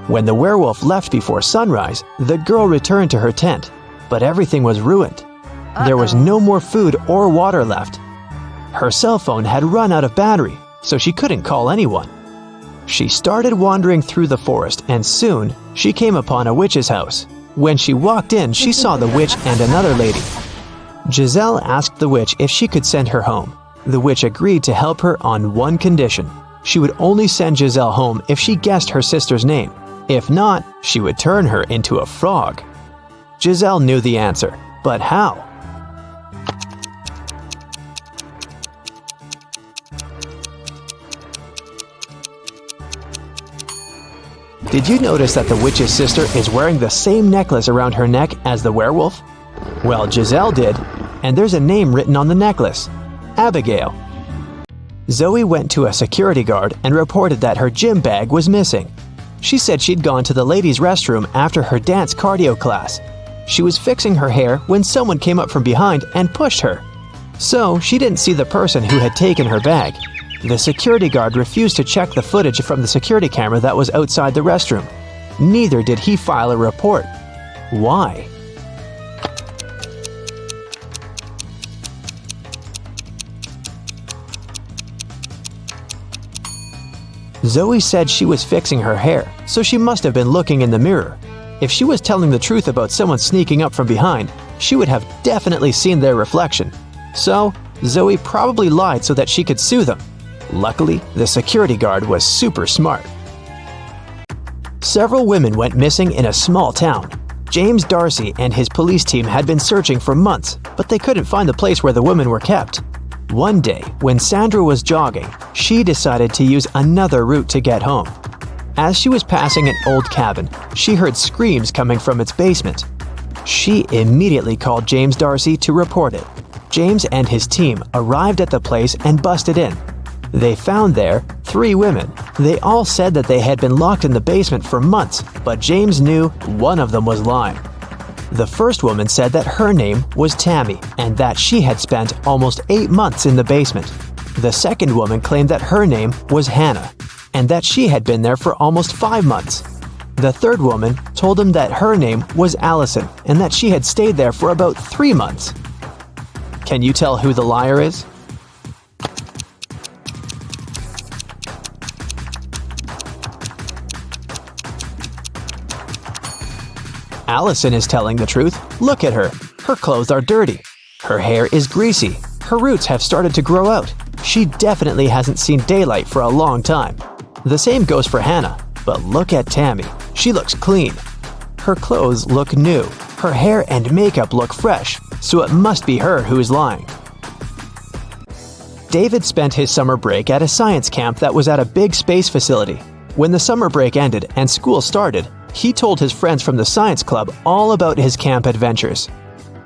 When the werewolf left before sunrise, the girl returned to her tent, but everything was ruined. There was no more food or water left. Her cell phone had run out of battery, so she couldn't call anyone. She started wandering through the forest, and soon she came upon a witch's house. When she walked in, she saw the witch and another lady. Giselle asked the witch if she could send her home. The witch agreed to help her on one condition. She would only send Giselle home if she guessed her sister's name. If not, she would turn her into a frog. Giselle knew the answer, but how? Did you notice that the witch's sister is wearing the same necklace around her neck as the werewolf? Well, Giselle did, and there's a name written on the necklace: Abigail. Zoe went to a security guard and reported that her gym bag was missing. She said she'd gone to the ladies' restroom after her dance cardio class. She was fixing her hair when someone came up from behind and pushed her. So she didn't see the person who had taken her bag. The security guard refused to check the footage from the security camera that was outside the restroom. Neither did he file a report. Why? Zoe said she was fixing her hair, so she must have been looking in the mirror. If she was telling the truth about someone sneaking up from behind, she would have definitely seen their reflection. So, Zoe probably lied so that she could sue them. Luckily, the security guard was super smart. Several women went missing in a small town. James Darcy and his police team had been searching for months, but they couldn't find the place where the women were kept. One day, when Sandra was jogging, she decided to use another route to get home. As she was passing an old cabin, she heard screams coming from its basement. She immediately called James Darcy to report it. James and his team arrived at the place and busted in. They found there 3 women. They all said that they had been locked in the basement for months, but James knew one of them was lying. The first woman said that her name was Tammy and that she had spent almost 8 months in the basement. The second woman claimed that her name was Hannah and that she had been there for almost 5 months. The third woman told him that her name was Allison and that she had stayed there for about 3 months. Can you tell who the liar is? Allison is telling the truth. Look at her. Her clothes are dirty. Her hair is greasy. Her roots have started to grow out. She definitely hasn't seen daylight for a long time. The same goes for Hannah. But look at Tammy. She looks clean. Her clothes look new. Her hair and makeup look fresh. So it must be her who is lying. David spent his summer break at a science camp that was at a big space facility. When the summer break ended and school started, he told his friends from the science club all about his camp adventures.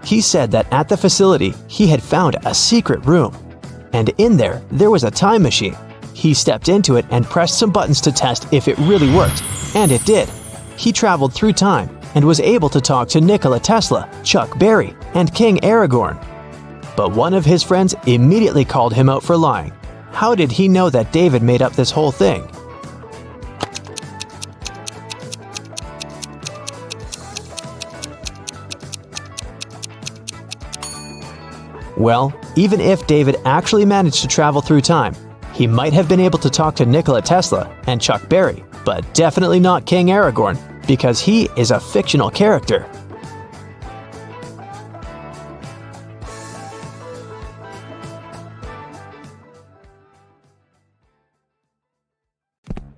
He said that at the facility, he had found a secret room. And in there was a time machine. He stepped into it and pressed some buttons to test if it really worked. And it did. He traveled through time and was able to talk to Nikola Tesla, Chuck Berry, and King Aragorn. But one of his friends immediately called him out for lying. How did he know that David made up this whole thing? Well, even if David actually managed to travel through time, he might have been able to talk to Nikola Tesla and Chuck Berry, but definitely not King Aragorn, because he is a fictional character.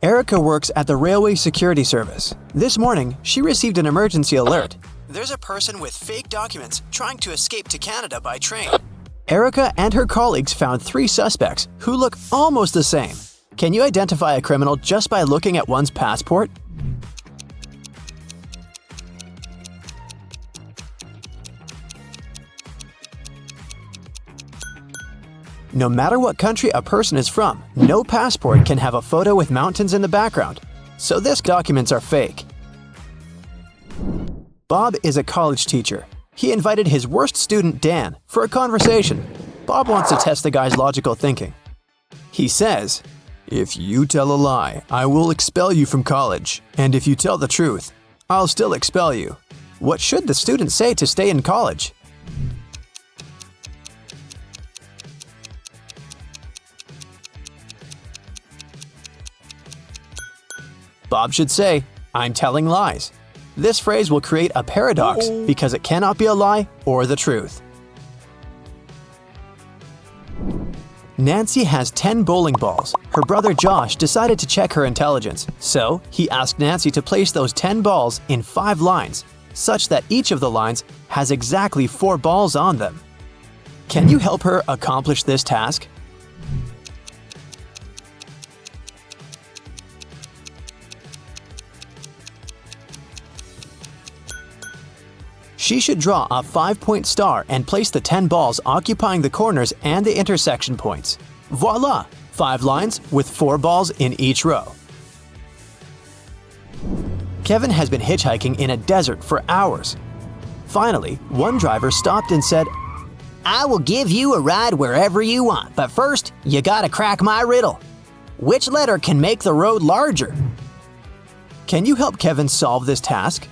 Erica works at the Railway Security Service. This morning, she received an emergency alert. There's a person with fake documents trying to escape to Canada by train. Erica and her colleagues found 3 suspects who look almost the same. Can you identify a criminal just by looking at one's passport? No matter what country a person is from, no passport can have a photo with mountains in the background. So these documents are fake. Bob is a college teacher. He invited his worst student, Dan, for a conversation. Bob wants to test the guy's logical thinking. He says, "If you tell a lie, I will expel you from college. And if you tell the truth, I'll still expel you. What should the student say to stay in college?" Bob should say, "I'm telling lies." This phrase will create a paradox because it cannot be a lie or the truth. Nancy has 10 bowling balls. Her brother Josh decided to check her intelligence, so he asked Nancy to place those 10 balls in 5 lines, such that each of the lines has exactly 4 balls on them. Can you help her accomplish this task? She should draw a 5-point star and place the 10 balls occupying the corners and the intersection points. Voila! 5 lines with 4 balls in each row. Kevin has been hitchhiking in a desert for hours. Finally, one driver stopped and said, "I will give you a ride wherever you want, but first, you gotta crack my riddle. Which letter can make the road larger?" Can you help Kevin solve this task?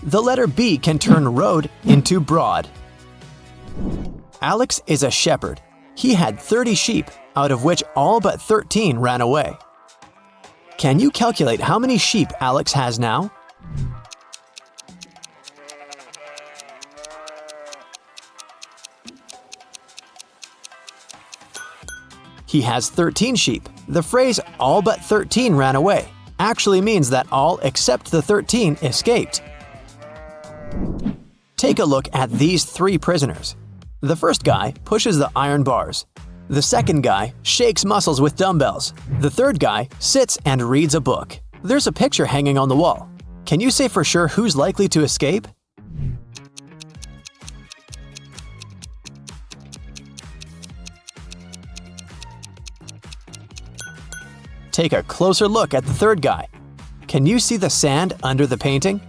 The letter B can turn road into broad. Alex is a shepherd. He had 30 sheep, out of which all but 13 ran away. Can you calculate how many sheep Alex has now? He has 13 sheep. The phrase "all but 13 ran away" actually means that all except the 13 escaped. Take a look at these 3 prisoners. The first guy pushes the iron bars. The second guy shakes muscles with dumbbells. The third guy sits and reads a book. There's a picture hanging on the wall. Can you say for sure who's likely to escape? Take a closer look at the third guy. Can you see the sand under the painting?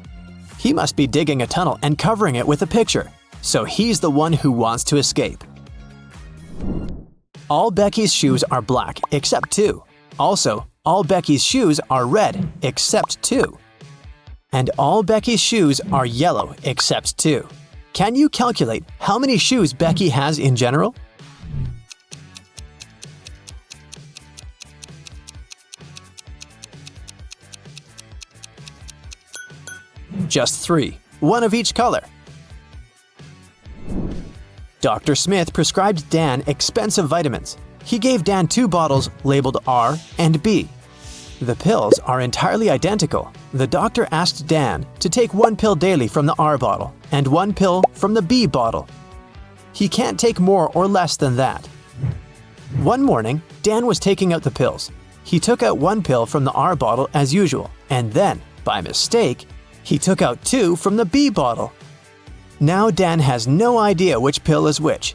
He must be digging a tunnel and covering it with a picture, so he's the one who wants to escape. All Becky's shoes are black except 2. Also, all Becky's shoes are red except 2. And all Becky's shoes are yellow except 2. Can you calculate how many shoes Becky has in general? Just 3, one of each color. Dr. Smith prescribed Dan expensive vitamins. He gave Dan 2 bottles labeled R and B. The pills are entirely identical. The doctor asked Dan to take 1 pill daily from the R bottle and 1 pill from the B bottle. He can't take more or less than that. One morning, Dan was taking out the pills. He took out 1 pill from the R bottle as usual, and then, by mistake, he took out 2 from the B bottle. Now Dan has no idea which pill is which.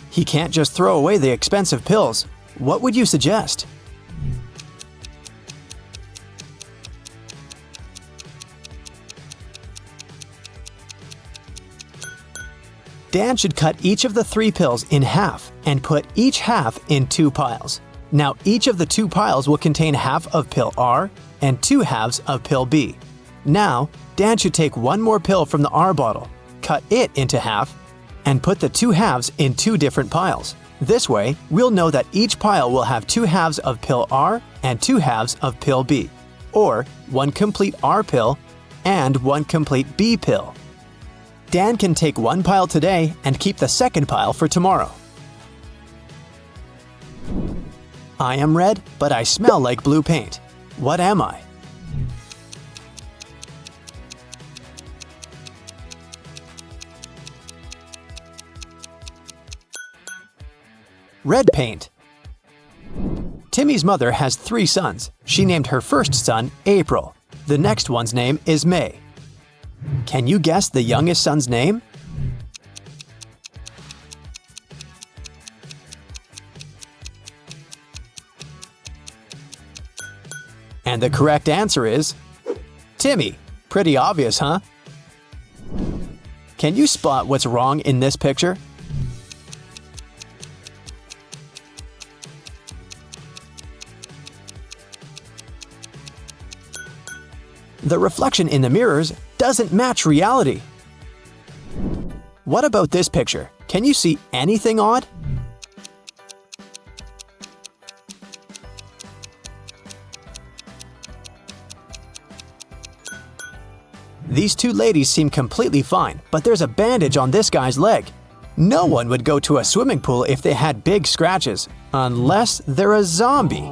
He can't just throw away the expensive pills. What would you suggest? Dan should cut each of the 3 pills in half and put each half in 2 piles. Now each of the 2 piles will contain half of pill R and 2 halves of pill B. Now, Dan should take 1 more pill from the R bottle, cut it into half, and put the 2 halves in 2 different piles. This way, we'll know that each pile will have 2 halves of pill R and 2 halves of pill B, or 1 complete R pill and 1 complete B pill. Dan can take 1 pile today and keep the second pile for tomorrow. I am red, but I smell like blue paint. What am I? Red paint. Timmy's mother has 3 sons. She named her first son April. The next one's name is May. Can you guess the youngest son's name? And the correct answer is Timmy. Pretty obvious, huh? Can you spot what's wrong in this picture? The reflection in the mirrors doesn't match reality. What about this picture? Can you see anything odd? These 2 ladies seem completely fine, but there's a bandage on this guy's leg. No one would go to a swimming pool if they had big scratches, unless they're a zombie.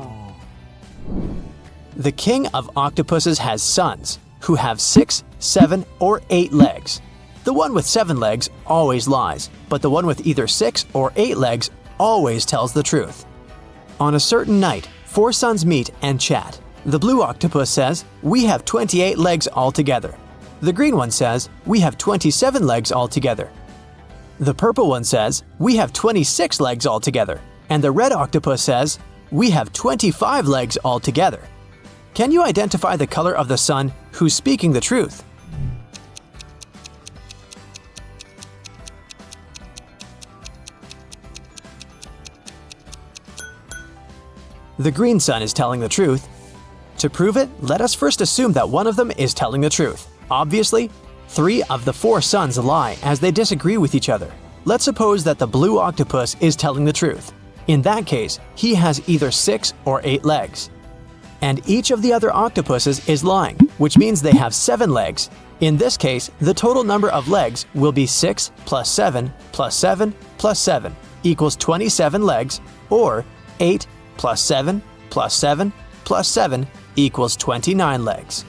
The king of octopuses has sons who have 6, 7, or 8 legs. The one with 7 legs always lies, but the one with either 6 or 8 legs always tells the truth. On a certain night, 4 sons meet and chat. The blue octopus says, "We have 28 legs altogether." The green one says, "We have 27 legs altogether." The purple one says, "We have 26 legs altogether." And the red octopus says, "We have 25 legs altogether." Can you identify the color of the sun who's speaking the truth? The green sun is telling the truth. To prove it, let us first assume that one of them is telling the truth. Obviously, 3 of the 4 suns lie as they disagree with each other. Let's suppose that the blue octopus is telling the truth. In that case, he has either 6 or 8 legs. And each of the other octopuses is lying, which means they have 7 legs. In this case, the total number of legs will be 6 plus 7 plus 7 plus 7 equals 27 legs, or 8 plus 7 plus 7 plus 7 equals 29 legs.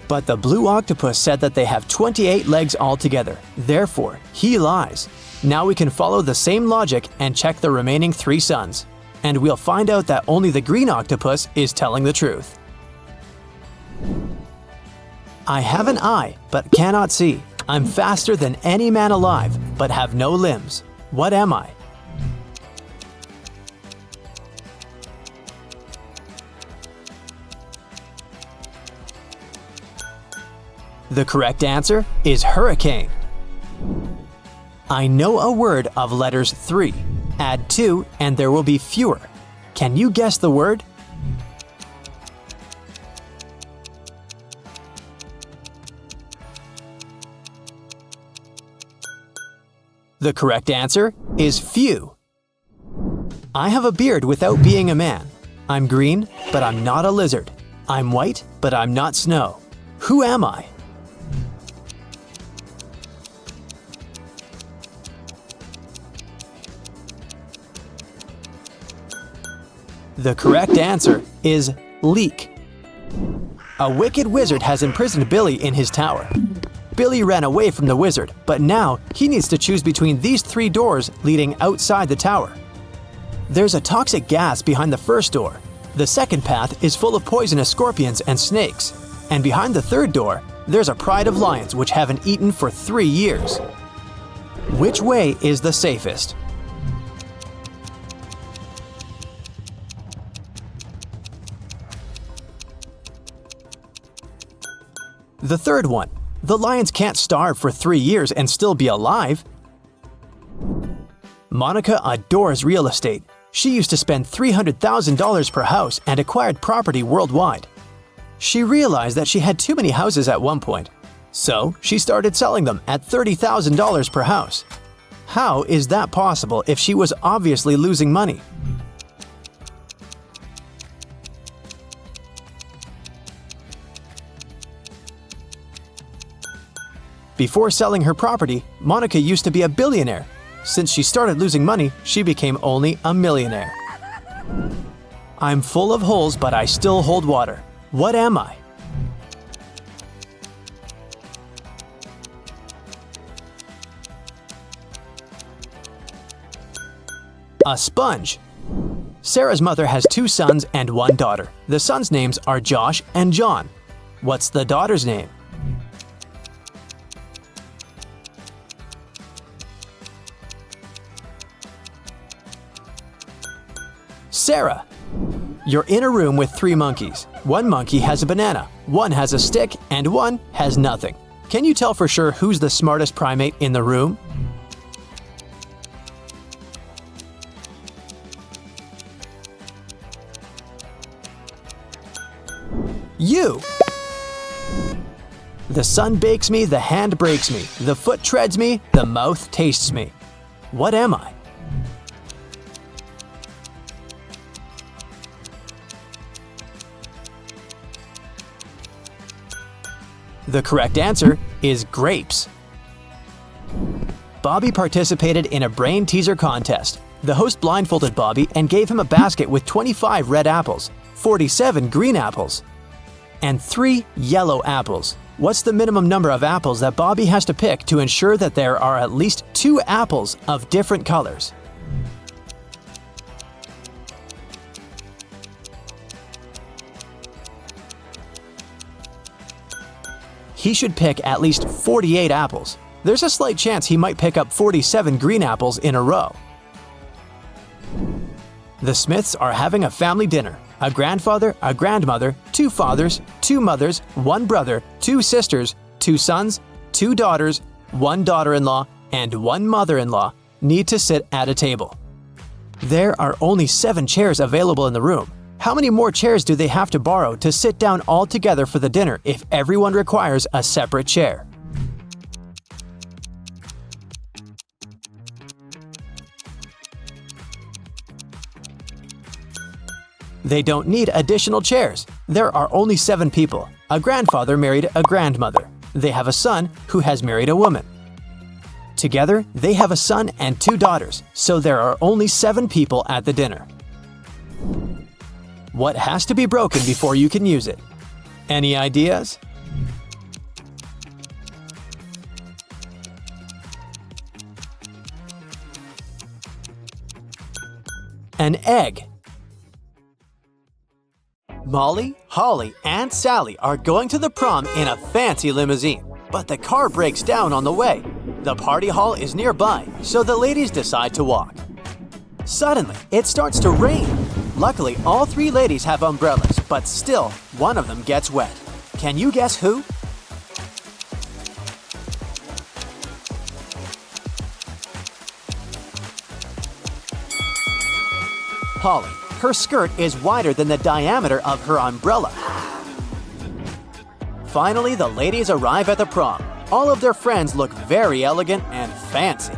But the blue octopus said that they have 28 legs altogether. Therefore, he lies. Now we can follow the same logic and check the remaining 3 suns. and we'll find out that only the green octopus is telling the truth. I have an eye, but cannot see. I'm faster than any man alive, but have no limbs. What am I? The correct answer is hurricane. I know a word of letters 3. Add 2 and there will be fewer. Can you guess the word? The correct answer is few. I have a beard without being a man. I'm green, but I'm not a lizard. I'm white, but I'm not snow. Who am I? The correct answer is leak. A wicked wizard has imprisoned Billy in his tower. Billy ran away from the wizard, but now he needs to choose between these 3 doors leading outside the tower. There's a toxic gas behind the first door. The second path is full of poisonous scorpions and snakes. And behind the third door, there's a pride of lions which haven't eaten for 3 years. Which way is the safest? The third one. The lions can't starve for 3 years and still be alive. Monica adores real estate. She used to spend $300,000 per house and acquired property worldwide. She realized that she had too many houses at one point, so she started selling them at $30,000 per house. How is that possible if she was obviously losing money? Before selling her property, Monica used to be a billionaire. Since she started losing money, she became only a millionaire. I'm full of holes, but I still hold water. What am I? A sponge. Sarah's mother has 2 sons and 1 daughter. The sons' names are Josh and John. What's the daughter's name? Sarah. You're in a room with 3 monkeys. 1 monkey has a banana, 1 has a stick, and 1 has nothing. Can you tell for sure who's the smartest primate in the room? You! The sun bakes me, the hand breaks me, the foot treads me, the mouth tastes me. What am I? The correct answer is grapes. Bobby participated in a brain teaser contest. The host blindfolded Bobby and gave him a basket with 25 red apples, 47 green apples, and 3 yellow apples. What's the minimum number of apples that Bobby has to pick to ensure that there are at least 2 apples of different colors? He should pick at least 48 apples. There's a slight chance he might pick up 47 green apples in a row. The Smiths are having a family dinner. A grandfather, a grandmother, 2 fathers, 2 mothers, 1 brother, 2 sisters, 2 sons, 2 daughters, 1 daughter-in-law, and 1 mother-in-law need to sit at a table. There are only 7 chairs available in the room. How many more chairs do they have to borrow to sit down all together for the dinner if everyone requires a separate chair? They don't need additional chairs. There are only 7 people. A grandfather married a grandmother. They have a son who has married a woman. Together, they have a son and 2 daughters, so there are only 7 people at the dinner. What has to be broken before you can use it? Any ideas? An egg. Molly, Holly, and Sally are going to the prom in a fancy limousine, but the car breaks down on the way. The party hall is nearby, so the ladies decide to walk. Suddenly, it starts to rain. Luckily, all three ladies have umbrellas, but still, one of them gets wet. Can you guess who? Holly. Her skirt is wider than the diameter of her umbrella. Finally, the ladies arrive at the prom. All of their friends look very elegant and fancy.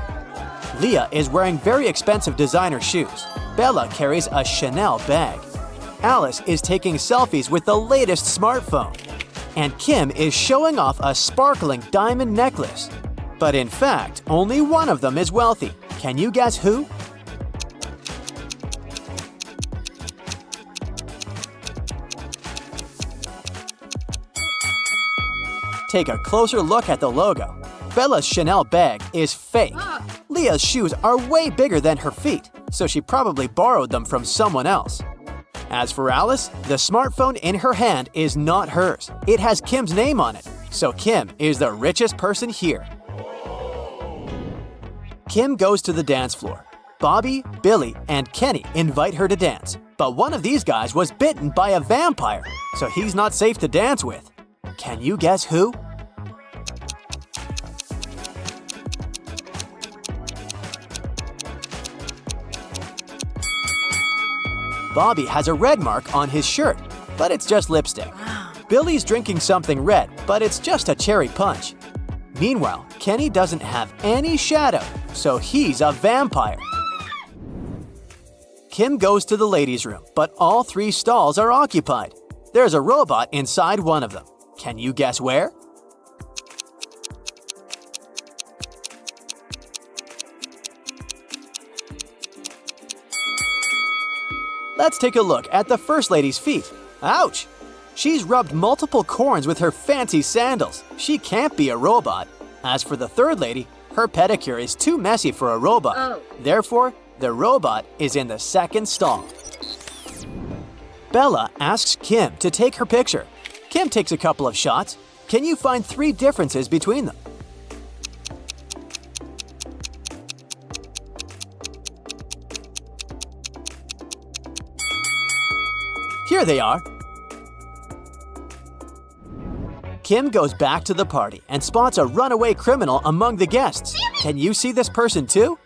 Leah is wearing very expensive designer shoes. Bella carries a Chanel bag. Alice is taking selfies with the latest smartphone. And Kim is showing off a sparkling diamond necklace. But in fact, only one of them is wealthy. Can you guess who? Take a closer look at the logo. Bella's Chanel bag is fake. Leah's shoes are way bigger than her feet, so she probably borrowed them from someone else. As for Alice, the smartphone in her hand is not hers. It has Kim's name on it, so Kim is the richest person here. Kim goes to the dance floor. Bobby, Billy, and Kenny invite her to dance, but one of these guys was bitten by a vampire, so he's not safe to dance with. Can you guess who? Bobby has a red mark on his shirt, but it's just lipstick. Billy's drinking something red, but it's just a cherry punch. Meanwhile, Kenny doesn't have any shadow, so he's a vampire. Kim goes to the ladies' room, but all three stalls are occupied. There's a robot inside one of them. Can you guess where? Let's take a look at the first lady's feet. Ouch! She's rubbed multiple corns with her fancy sandals. She can't be a robot. As for the third lady, her pedicure is too messy for a robot. Therefore, the robot is in the second stall. Bella asks Kim to take her picture. Kim takes a couple of shots. Can you find 3 differences between them? Here they are. Kim goes back to the party and spots a runaway criminal among the guests. Can you see this person too?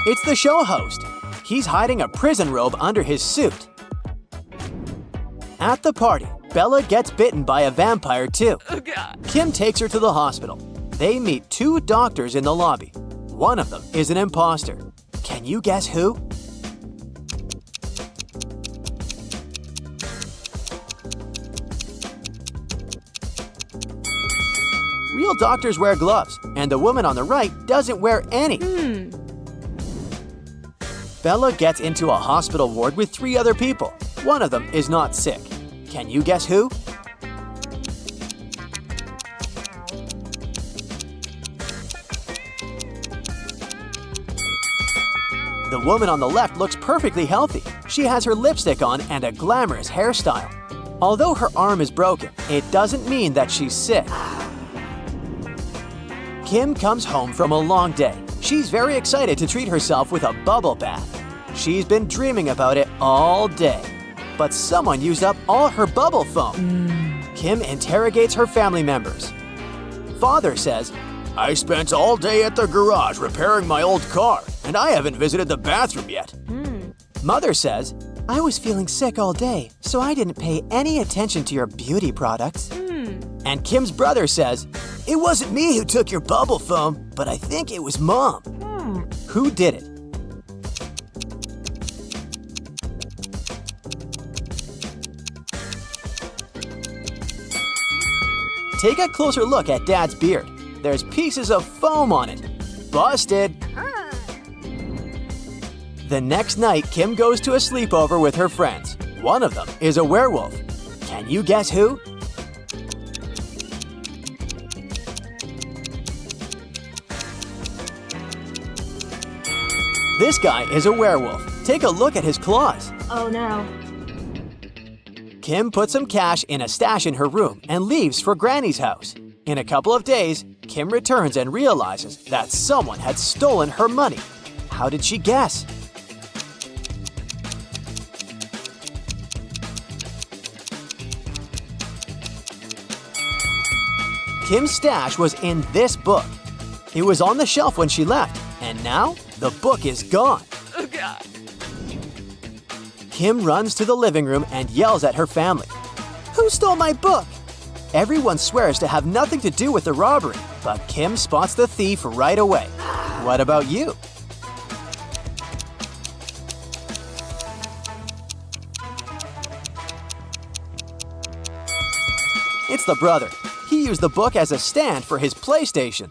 It's the show host. He's hiding a prison robe under his suit. At the party, Bella gets bitten by a vampire too. Kim takes her to the hospital. They meet 2 doctors in the lobby. One of them is an imposter. Can you guess who? Real doctors wear gloves, and the woman on the right doesn't wear any. Bella gets into a hospital ward with 3 other people. One of them is not sick. Can you guess who? The woman on the left looks perfectly healthy. She has her lipstick on and a glamorous hairstyle. Although her arm is broken, it doesn't mean that she's sick. Kim comes home from a long day. She's very excited to treat herself with a bubble bath. She's been dreaming about it all day. But someone used up all her bubble foam. Kim interrogates her family members. Father says, "I spent all day at the garage repairing my old car, and I haven't visited the bathroom yet." Mother says, "I was feeling sick all day, so I didn't pay any attention to your beauty products." And Kim's brother says, "It wasn't me who took your bubble foam, but I think it was Mom." Who did it? Take a closer look at Dad's beard. There's pieces of foam on it. Busted! The next night, Kim goes to a sleepover with her friends. One of them is a werewolf. Can you guess who? This guy is a werewolf. Take a look at his claws. Oh no. Kim puts some cash in a stash in her room and leaves for Granny's house. In a couple of days, Kim returns and realizes that someone had stolen her money. How did she guess? Kim's stash was in this book. It was on the shelf when she left, and now the book is gone. Oh God. Kim runs to the living room and yells at her family. Who stole my book? Everyone swears to have nothing to do with the robbery, but Kim spots the thief right away. What about you? It's the brother. He used the book as a stand for his PlayStation.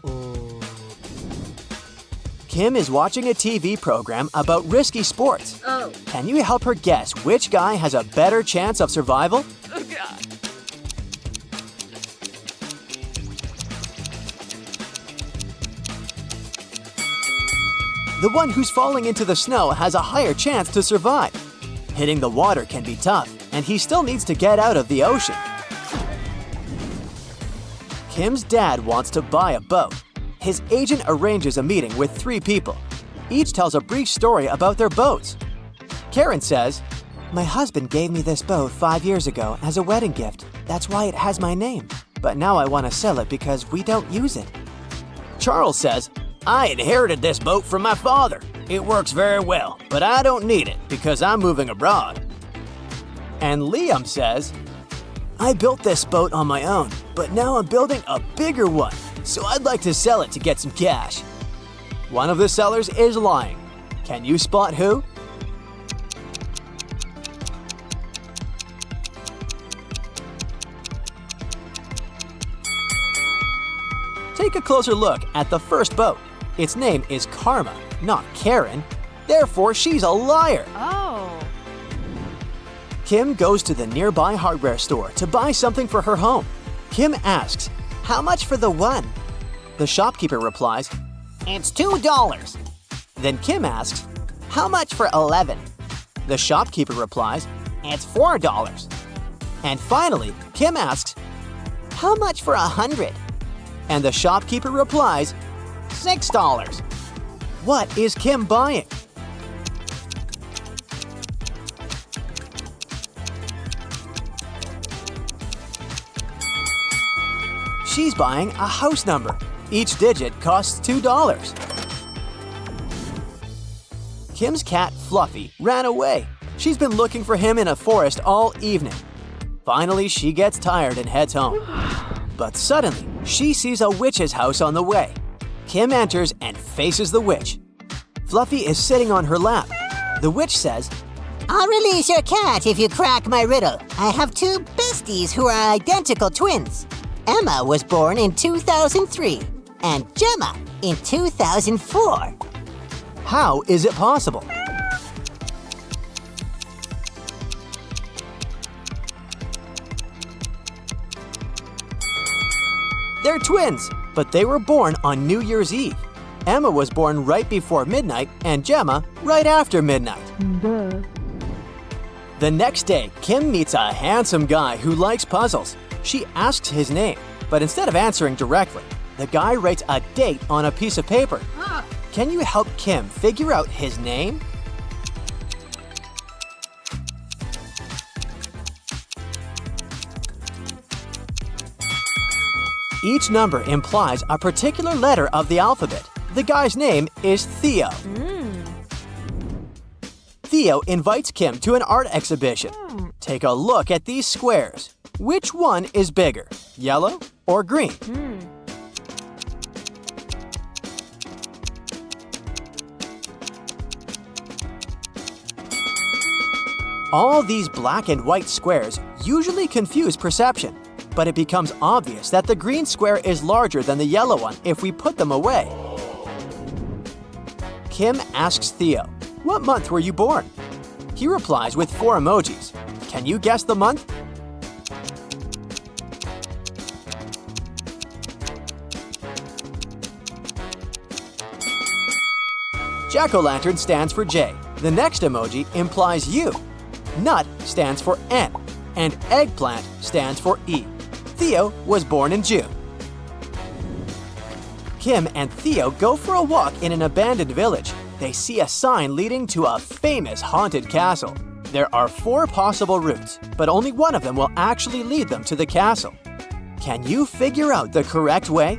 Kim is watching a TV program about risky sports. Oh. Can you help her guess which guy has a better chance of survival? Oh God. The one who's falling into the snow has a higher chance to survive. Hitting the water can be tough, and he still needs to get out of the ocean. Kim's dad wants to buy a boat. His agent arranges a meeting with 3 people. Each tells a brief story about their boats. Karen says, "My husband gave me this boat 5 years ago as a wedding gift. That's why it has my name. But now I want to sell it because we don't use it." Charles says, "I inherited this boat from my father. It works very well, but I don't need it because I'm moving abroad." And Liam says, "I built this boat on my own, but now I'm building a bigger one, so I'd like to sell it to get some cash." One of the sellers is lying. Can you spot who? Take a closer look at the first boat. Its name is Karma, not Karen. Therefore, she's a liar. Oh. Kim goes to the nearby hardware store to buy something for her home. Kim asks, "How much for the one?" The shopkeeper replies, "It's $2. Then Kim asks, "How much for 11?" The shopkeeper replies, "It's $4. And finally, Kim asks, "How much for 100?" And the shopkeeper replies, $6. What is Kim buying? She's buying a house number. Each digit costs $2. Kim's cat, Fluffy, ran away. She's been looking for him in a forest all evening. Finally, she gets tired and heads home. But suddenly, she sees a witch's house on the way. Kim enters and faces the witch. Fluffy is sitting on her lap. The witch says, "I'll release your cat if you crack my riddle. I have 2 besties who are identical twins. Emma was born in 2003 and Gemma in 2004. "How is it possible?" They're twins, but they were born on New Year's Eve. Emma was born right before midnight and Gemma right after midnight. Duh. The next day, Kim meets a handsome guy who likes puzzles. She asks his name, but instead of answering directly, the guy writes a date on a piece of paper. Can you help Kim figure out his name? Each number implies a particular letter of the alphabet. The guy's name is Theo. Theo invites Kim to an art exhibition. Take a look at these squares. Which one is bigger, yellow or green? All these black and white squares usually confuse perception, but it becomes obvious that the green square is larger than the yellow one if we put them away. Kim asks Theo, "What month were you born?" He replies with 4 emojis. Can you guess the month? Jack-o'-lantern stands for J. The next emoji implies U. Nut stands for N. And eggplant stands for E. Theo was born in June. Kim and Theo go for a walk in an abandoned village. They see a sign leading to a famous haunted castle. There are 4 possible routes, but only one of them will actually lead them to the castle. Can you figure out the correct way?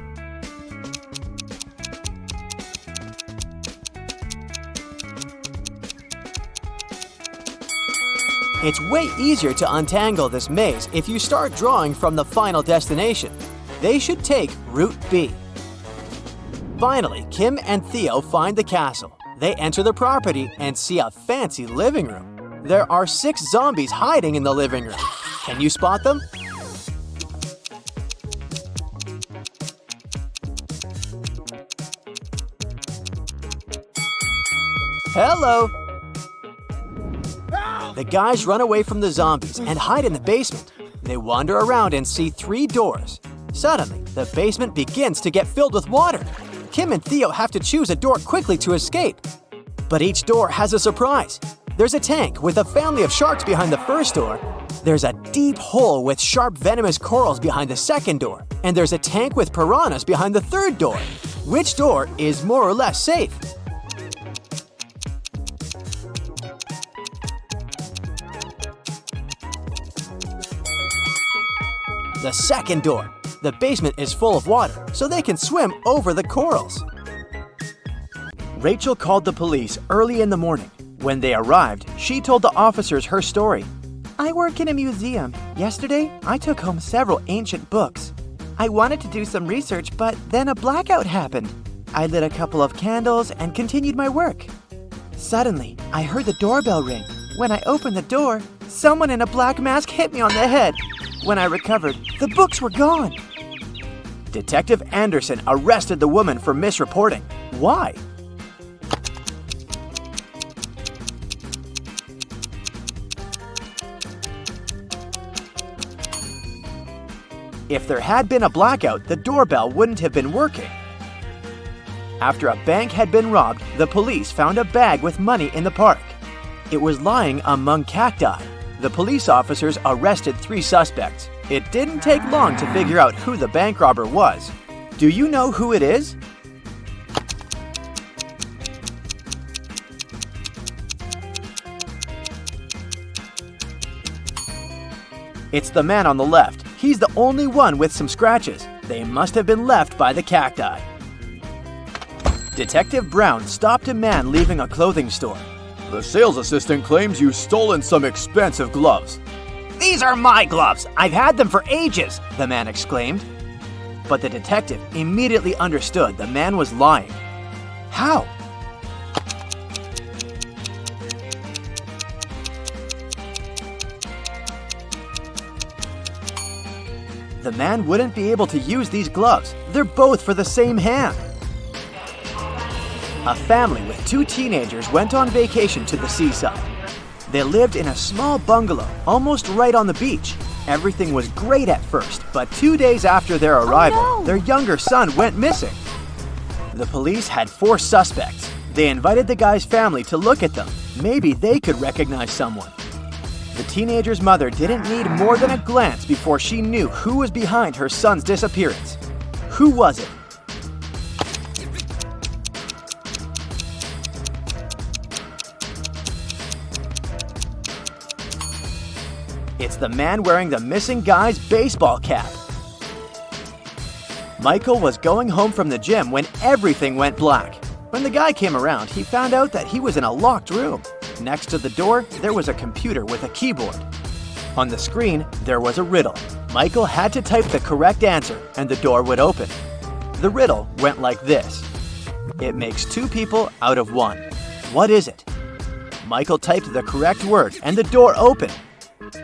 It's way easier to untangle this maze if you start drawing from the final destination. They should take Route B. Finally, Kim and Theo find the castle. They enter the property and see a fancy living room. There are 6 zombies hiding in the living room. Can you spot them? Hello! The guys run away from the zombies and hide in the basement. They wander around and see 3 doors. Suddenly, the basement begins to get filled with water. Kim and Theo have to choose a door quickly to escape. But each door has a surprise. There's a tank with a family of sharks behind the first door. There's a deep hole with sharp venomous corals behind the second door. And there's a tank with piranhas behind the third door. Which door is more or less safe? The second door. The basement is full of water, so they can swim over the corals. Rachel called the police early in the morning. When they arrived, she told the officers her story. I work in a museum. Yesterday, I took home several ancient books. I wanted to do some research, but then a blackout happened. I lit a couple of candles and continued my work. Suddenly, I heard the doorbell ring. When I opened the door, someone in a black mask hit me on the head. When I recovered, the books were gone. Detective Anderson arrested the woman for misreporting. Why? If there had been a blackout, the doorbell wouldn't have been working. After a bank had been robbed, the police found a bag with money in the park. It was lying among cacti. The police officers arrested 3 suspects. It didn't take long to figure out who the bank robber was. Do you know who it is? It's the man on the left. He's the only one with some scratches. They must have been left by the cacti. Detective Brown stopped a man leaving a clothing store. The sales assistant claims you've stolen some expensive gloves. These are my gloves! I've had them for ages, the man exclaimed. But the detective immediately understood the man was lying. How? The man wouldn't be able to use these gloves. They're both for the same hand. A family with 2 teenagers went on vacation to the seaside. They lived in a small bungalow, almost right on the beach. Everything was great at first, but 2 days after their arrival, their younger son went missing. The police had 4 suspects. They invited the guy's family to look at them. Maybe they could recognize someone. The teenager's mother didn't need more than a glance before she knew who was behind her son's disappearance. Who was it? It's the man wearing the missing guy's baseball cap. Michael was going home from the gym when everything went black. When the guy came around, he found out that he was in a locked room. Next to the door, there was a computer with a keyboard. On the screen, there was a riddle. Michael had to type the correct answer, and the door would open. The riddle went like this. It makes 2 people out of 1. What is it? Michael typed the correct word, and the door opened.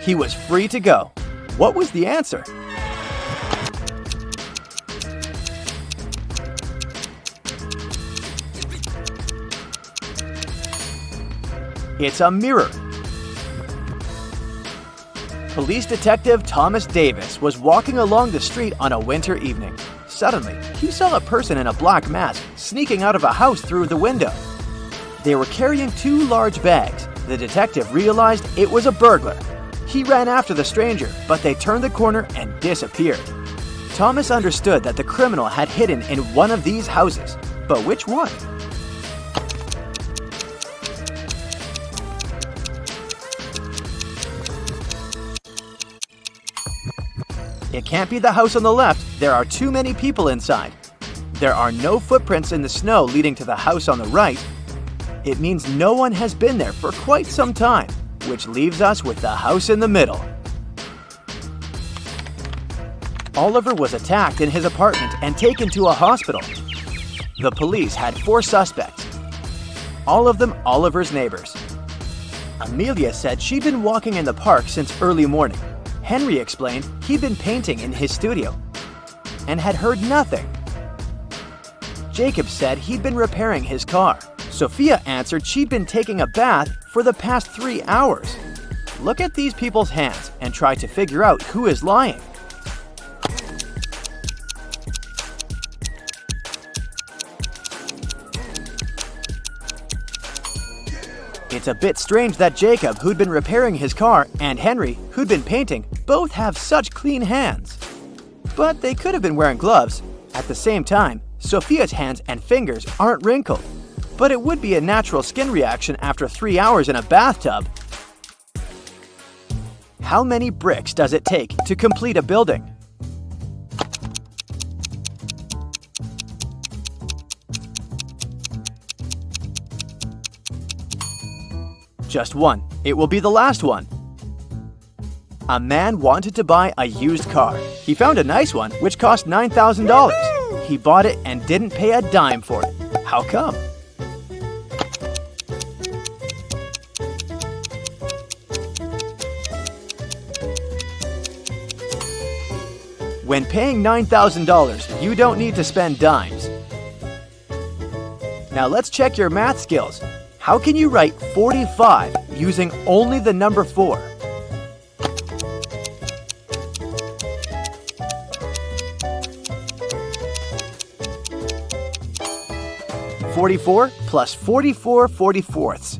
He was free to go. What was the answer? It's a mirror. Police detective Thomas Davis was walking along the street on a winter evening. Suddenly, he saw a person in a black mask sneaking out of a house through the window. They were carrying 2 large bags. The detective realized it was a burglar. He ran after the stranger, but they turned the corner and disappeared. Thomas understood that the criminal had hidden in one of these houses, but which one? It can't be the house on the left. There are too many people inside. There are no footprints in the snow leading to the house on the right. It means no one has been there for quite some time, which leaves us with the house in the middle. Oliver was attacked in his apartment and taken to a hospital. The police had 4 suspects, all of them Oliver's neighbors. Amelia said she'd been walking in the park since early morning. Henry explained he'd been painting in his studio and had heard nothing. Jacob said he'd been repairing his car. Sophia answered she'd been taking a bath for the past 3 hours. Look at these people's hands and try to figure out who is lying. It's a bit strange that Jacob, who'd been repairing his car, and Henry, who'd been painting, both have such clean hands. But they could have been wearing gloves. At the same time, Sophia's hands and fingers aren't wrinkled. But it would be a natural skin reaction after 3 hours in a bathtub. How many bricks does it take to complete a building? Just 1. It will be the last one. A man wanted to buy a used car. He found a nice one which cost $9,000. He bought it and didn't pay a dime for it. How come? When paying $9,000, you don't need to spend dimes. Now let's check your math skills. How can you write 45 using only the number 4? (44 plus 44 44ths).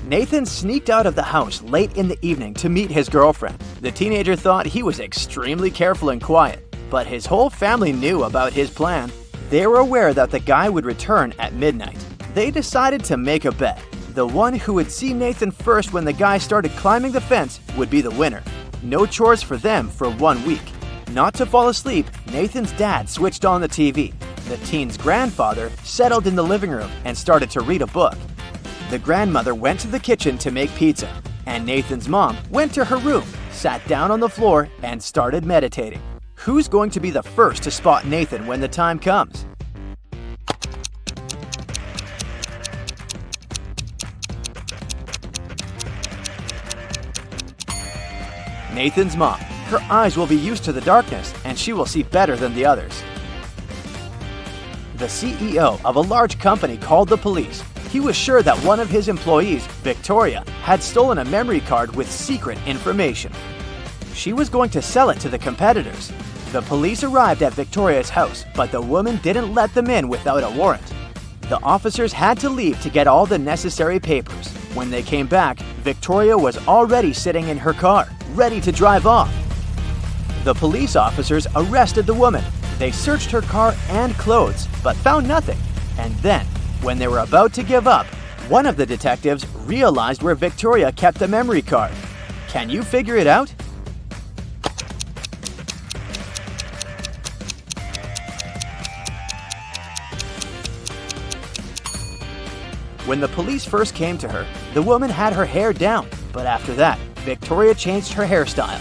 Nathan sneaked out of the house late in the evening to meet his girlfriend. The teenager thought he was extremely careful and quiet, but his whole family knew about his plan. They were aware that the guy would return at midnight. They decided to make a bet. The one who would see Nathan first when the guy started climbing the fence would be the winner. No chores for them for 1 week. Not to fall asleep, Nathan's dad switched on the TV. The teen's grandfather settled in the living room and started to read a book. The grandmother went to the kitchen to make pizza, and Nathan's mom went to her room, sat down on the floor, and started meditating. Who's going to be the first to spot Nathan when the time comes? Nathan's mom. Her eyes will be used to the darkness, and she will see better than the others. The CEO of a large company called the police. He was sure that one of his employees, Victoria, had stolen a memory card with secret information. She was going to sell it to the competitors. The police arrived at Victoria's house, but the woman didn't let them in without a warrant. The officers had to leave to get all the necessary papers. When they came back, Victoria was already sitting in her car, ready to drive off. The police officers arrested the woman. They searched her car and clothes, but found nothing. And then, when they were about to give up, one of the detectives realized where Victoria kept the memory card. Can you figure it out? When the police first came to her, the woman had her hair down, but after that, Victoria changed her hairstyle.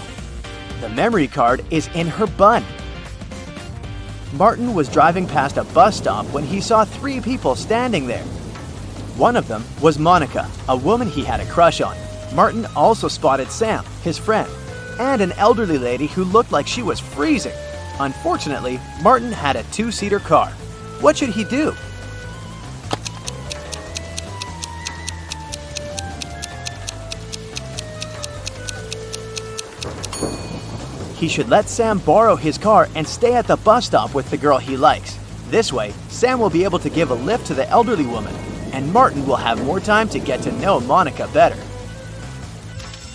The memory card is in her bun. Martin was driving past a bus stop when he saw 3 people standing there. One of them was Monica, a woman he had a crush on. Martin also spotted Sam, his friend, and an elderly lady who looked like she was freezing. Unfortunately, Martin had a 2-seater car. What should he do? He should let Sam borrow his car and stay at the bus stop with the girl he likes. This way, Sam will be able to give a lift to the elderly woman. and Martin will have more time to get to know Monica better.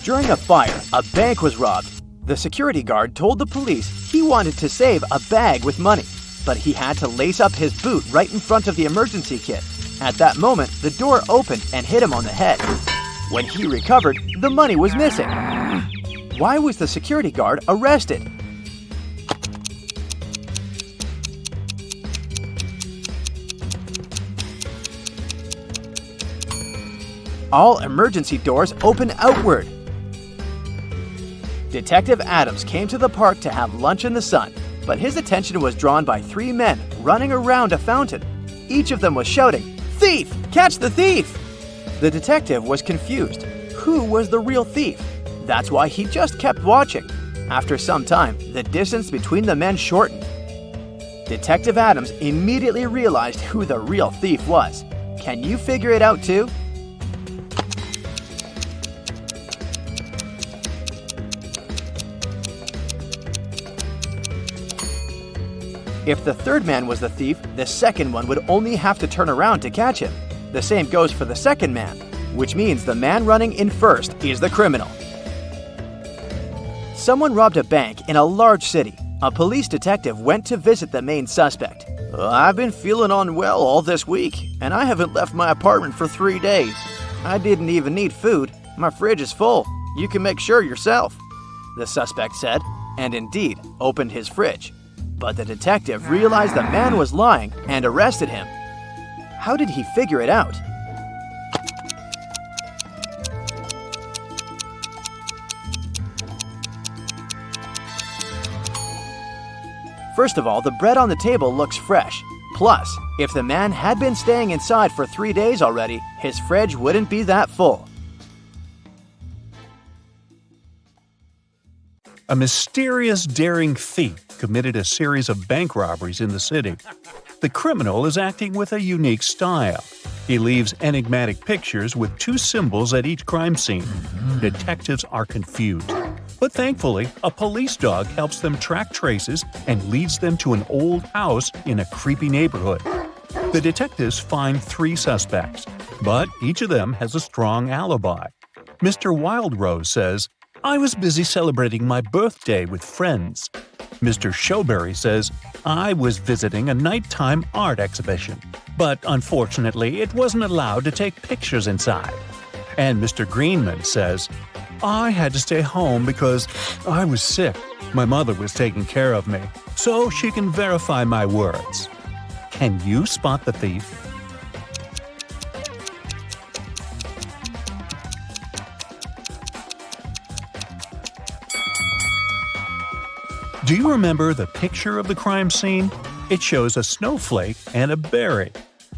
During a fire, a bank was robbed. The security guard told the police he wanted to save a bag with money, but he had to lace up his boot right in front of the emergency kit. At that moment, the door opened and hit him on the head. When he recovered, the money was missing. Why was the security guard arrested? All emergency doors open outward. Detective Adams came to the park to have lunch in the sun, but his attention was drawn by 3 men running around a fountain. Each of them was shouting, "Thief! Catch the thief!" The detective was confused. Who was the real thief? That's why he just kept watching. After some time, the distance between the men shortened. Detective Adams immediately realized who the real thief was. Can you figure it out too? If the third man was the thief, the second one would only have to turn around to catch him. The same goes for the second man, which means the man running in first is the criminal. Someone robbed a bank in a large city. A police detective went to visit the main suspect. "I've been feeling unwell all this week, and I haven't left my apartment for 3 days. I didn't even need food. My fridge is full. You can make sure yourself," the suspect said, and indeed opened his fridge. But the detective realized the man was lying and arrested him. How did he figure it out? First of all, the bread on the table looks fresh. Plus, if the man had been staying inside for 3 days already, his fridge wouldn't be that full. A mysterious, daring thief committed a series of bank robberies in the city. The criminal is acting with a unique style. He leaves enigmatic pictures with 2 symbols at each crime scene. Detectives are confused. But thankfully, a police dog helps them track traces and leads them to an old house in a creepy neighborhood. The detectives find 3 suspects, but each of them has a strong alibi. Mr. Wildrose says, "I was busy celebrating my birthday with friends." Mr. Showberry says, "I was visiting a nighttime art exhibition, but unfortunately it wasn't allowed to take pictures inside." And Mr. Greenman says, "I had to stay home because I was sick. My mother was taking care of me, so she can verify my words." Can you spot the thief? Do you remember the picture of the crime scene? It shows a snowflake and a berry.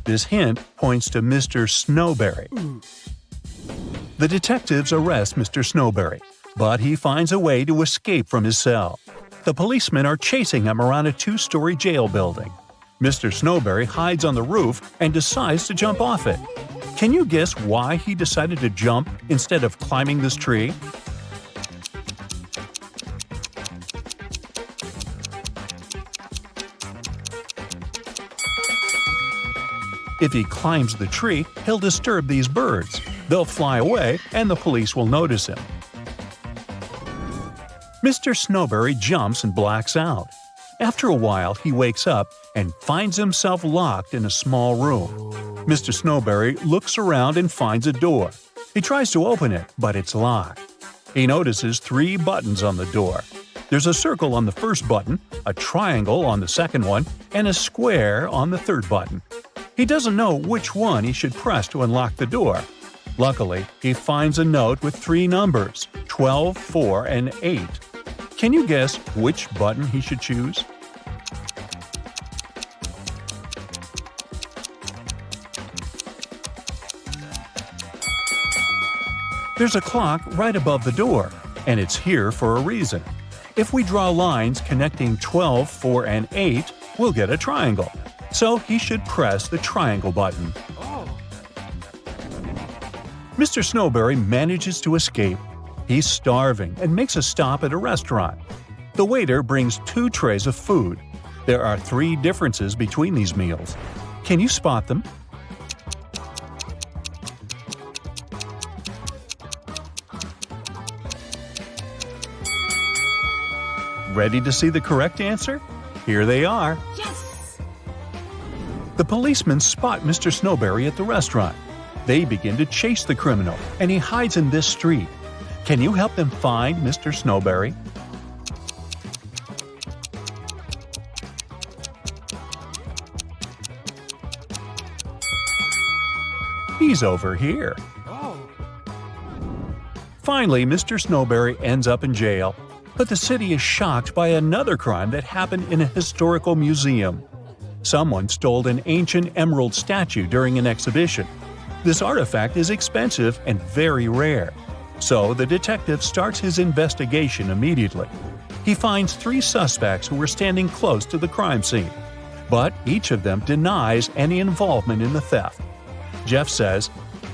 This hint points to Mr. Snowberry. The detectives arrest Mr. Snowberry, but he finds a way to escape from his cell. The policemen are chasing him around a 2-story jail building. Mr. Snowberry hides on the roof and decides to jump off it. Can you guess why he decided to jump instead of climbing this tree? If he climbs the tree, he'll disturb these birds. They'll fly away and the police will notice him. Mr. Snowberry jumps and blacks out. After a while, he wakes up and finds himself locked in a small room. Mr. Snowberry looks around and finds a door. He tries to open it, but it's locked. He notices 3 buttons on the door. There's a circle on the first button, a triangle on the second one, and a square on the third button. He doesn't know which one he should press to unlock the door. Luckily, he finds a note with 3 numbers, 12, 4, and 8. Can you guess which button he should choose? There's a clock right above the door, and it's here for a reason. If we draw lines connecting 12, 4, and 8, we'll get a triangle. So he should press the triangle button. Mr. Snowberry manages to escape. He's starving and makes a stop at a restaurant. The waiter brings 2 trays of food. There are 3 differences between these meals. Can you spot them? Ready to see the correct answer? Here they are. Yes! The policemen spot Mr. Snowberry at the restaurant. They begin to chase the criminal, and he hides in this street. Can you help them find Mr. Snowberry? He's over here. Finally, Mr. Snowberry ends up in jail, but the city is shocked by another crime that happened in a historical museum. Someone stole an ancient emerald statue during an exhibition. This artifact is expensive and very rare. So the detective starts his investigation immediately. He finds 3 suspects who were standing close to the crime scene, but each of them denies any involvement in the theft. Jeff says,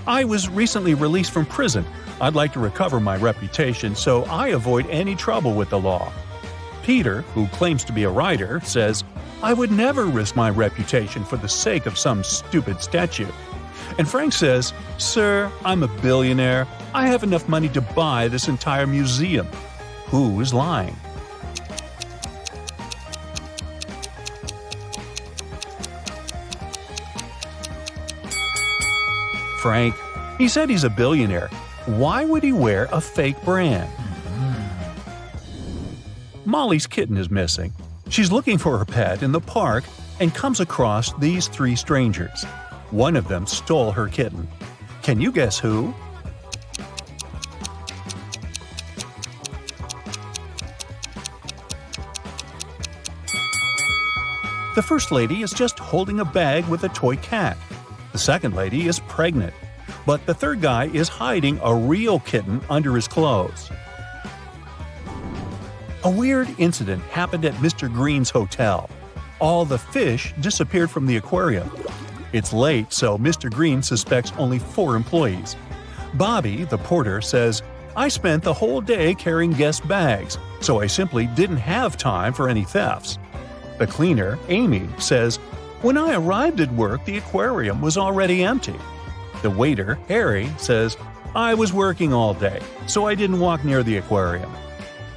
"I was recently released from prison. I'd like to recover my reputation, so I avoid any trouble with the law." Peter, who claims to be a writer, says, "I would never risk my reputation for the sake of some stupid statue." And Frank says, "Sir, I'm a billionaire. I have enough money to buy this entire museum." Who is lying? Frank. He said he's a billionaire. Why would he wear a fake brand? Molly's kitten is missing. She's looking for her pet in the park and comes across these 3 strangers. One of them stole her kitten. Can you guess who? The first lady is just holding a bag with a toy cat. The second lady is pregnant. But the third guy is hiding a real kitten under his clothes. A weird incident happened at Mr. Green's hotel. All the fish disappeared from the aquarium. It's late, so Mr. Green suspects only 4 employees. Bobby, the porter, says, "I spent the whole day carrying guest bags, so I simply didn't have time for any thefts." The cleaner, Amy, says, "When I arrived at work, the aquarium was already empty." The waiter, Harry, says, "I was working all day, so I didn't walk near the aquarium."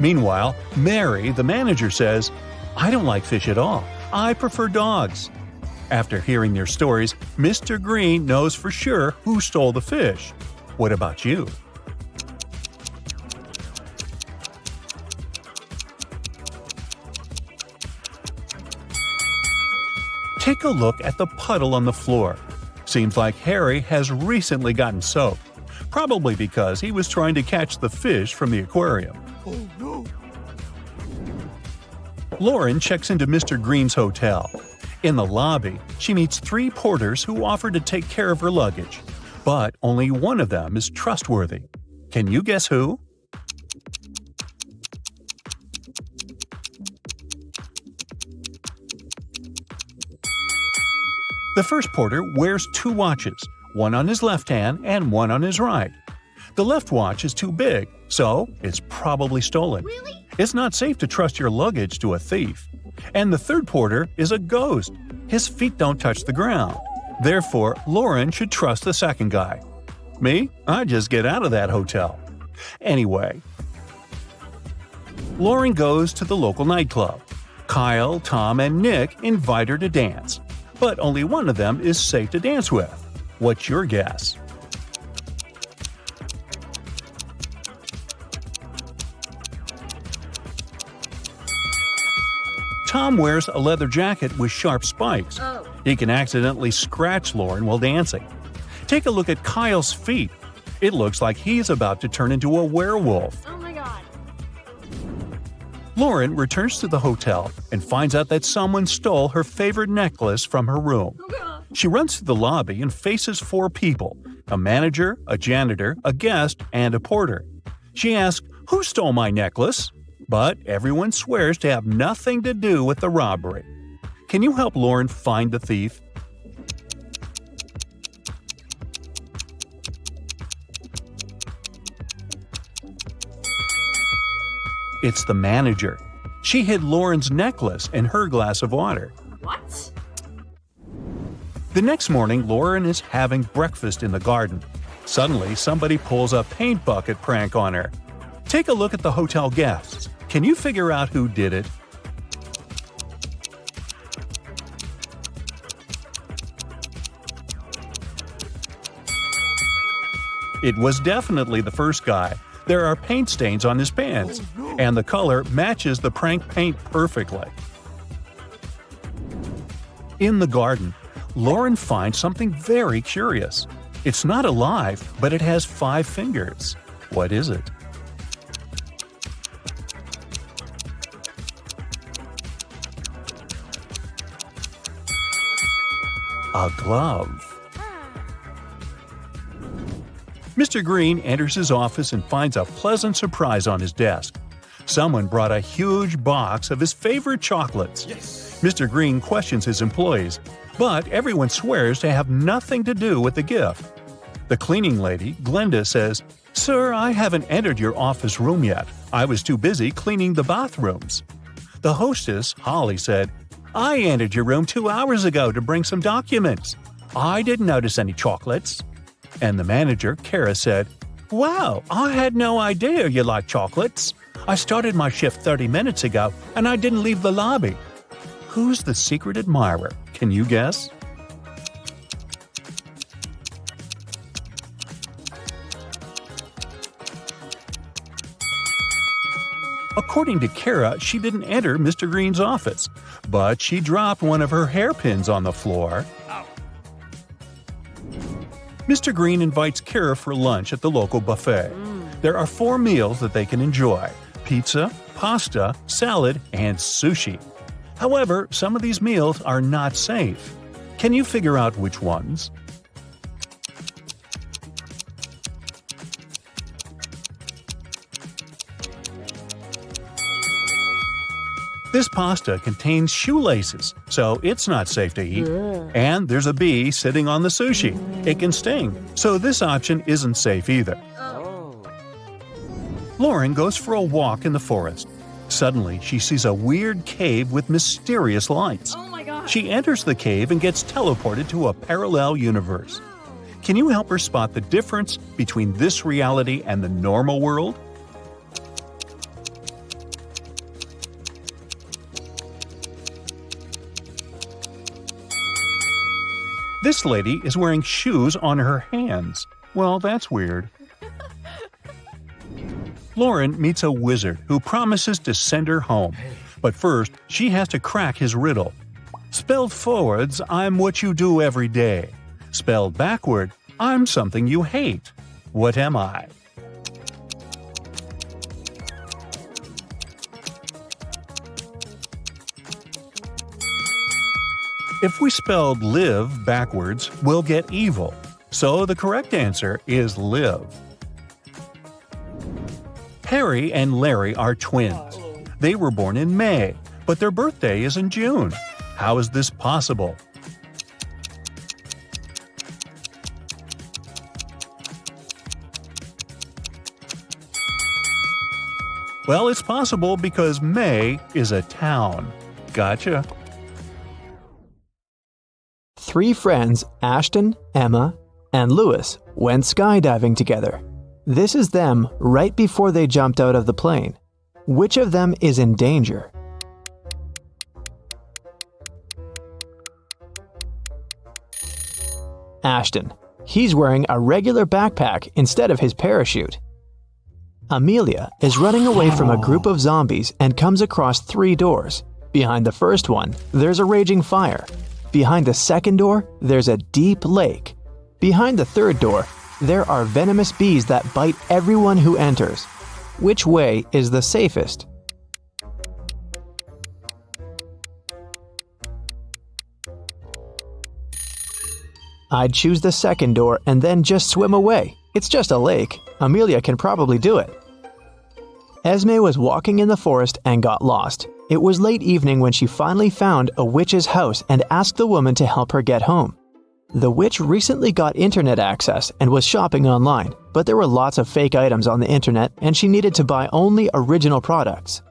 Meanwhile, Mary, the manager, says, "I don't like fish at all. I prefer dogs." After hearing their stories, Mr. Green knows for sure who stole the fish. What about you? Take a look at the puddle on the floor. Seems like Harry has recently gotten soaked, probably because he was trying to catch the fish from the aquarium. Oh no! Lauren checks into Mr. Green's hotel. In the lobby, she meets 3 porters who offer to take care of her luggage, but only one of them is trustworthy. Can you guess who? The first porter wears 2 watches, one on his left hand and one on his right. The left watch is too big, so it's probably stolen. Really? It's not safe to trust your luggage to a thief. And the third porter is a ghost. His feet don't touch the ground. Therefore, Lauren should trust the second guy. Me? I just get out of that hotel. Anyway, Lauren goes to the local nightclub. Kyle, Tom, and Nick invite her to dance. But only one of them is safe to dance with. What's your guess? Tom wears a leather jacket with sharp spikes. Oh. He can accidentally scratch Lauren while dancing. Take a look at Kyle's feet. It looks like he's about to turn into a werewolf. Oh my god. Lauren returns to the hotel and finds out that someone stole her favorite necklace from her room. Oh god. She runs to the lobby and faces 4 people: a manager, a janitor, a guest, and a porter. She asks, "Who stole my necklace?" But everyone swears to have nothing to do with the robbery. Can you help Lauren find the thief? It's the manager. She hid Lauren's necklace in her glass of water. What? The next morning, Lauren is having breakfast in the garden. Suddenly, somebody pulls a paint bucket prank on her. Take a look at the hotel guests. Can you figure out who did it? It was definitely the first guy. There are paint stains on his pants, and the color matches the prank paint perfectly. In the garden, Lauren finds something very curious. It's not alive, but it has 5 fingers. What is it? A glove. Mr. Green enters his office and finds a pleasant surprise on his desk. Someone brought a huge box of his favorite chocolates. Mr. Green questions his employees, but everyone swears to have nothing to do with the gift. The cleaning lady, Glenda, says, "Sir, I haven't entered your office room yet. I was too busy cleaning the bathrooms." The hostess, Holly, said, "I entered your room 2 hours ago to bring some documents. I didn't notice any chocolates." And the manager, Kara, said, "Wow, I had no idea you like chocolates. I started my shift 30 minutes ago and I didn't leave the lobby." Who's the secret admirer? Can you guess? According to Kara, she didn't enter Mr. Green's office, but she dropped one of her hairpins on the floor. Mr. Green invites Kara for lunch at the local buffet. There are 4 meals that they can enjoy: pizza, pasta, salad, and sushi. However, some of these meals are not safe. Can you figure out which ones? This pasta contains shoelaces, so it's not safe to eat. And there's a bee sitting on the sushi. It can sting, so this option isn't safe either. Lauren goes for a walk in the forest. Suddenly, she sees a weird cave with mysterious lights. Oh my god. She enters the cave and gets teleported to a parallel universe. Can you help her spot the difference between this reality and the normal world? This lady is wearing shoes on her hands. Well, that's weird. Lauren meets a wizard who promises to send her home. But first, she has to crack his riddle. Spelled forwards, I'm what you do every day. Spelled backward, I'm something you hate. What am I? If we spelled live backwards, we'll get evil. So the correct answer is live. Harry and Larry are twins. They were born in May, but their birthday is in June. How is this possible? Well, it's possible because May is a town. Gotcha. 3 friends, Ashton, Emma, and Lewis, went skydiving together. This is them right before they jumped out of the plane. Which of them is in danger? Ashton. He's wearing a regular backpack instead of his parachute. Amelia is running away from a group of zombies and comes across 3 doors. Behind the first one, there's a raging fire. Behind the second door, there's a deep lake. Behind the third door, there are venomous bees that bite everyone who enters. Which way is the safest? I'd choose the second door and then just swim away. It's just a lake. Amelia can probably do it. Esme was walking in the forest and got lost. It was late evening when she finally found a witch's house and asked the woman to help her get home. The witch recently got internet access and was shopping online, but there were lots of fake items on the internet and she needed to buy only original products.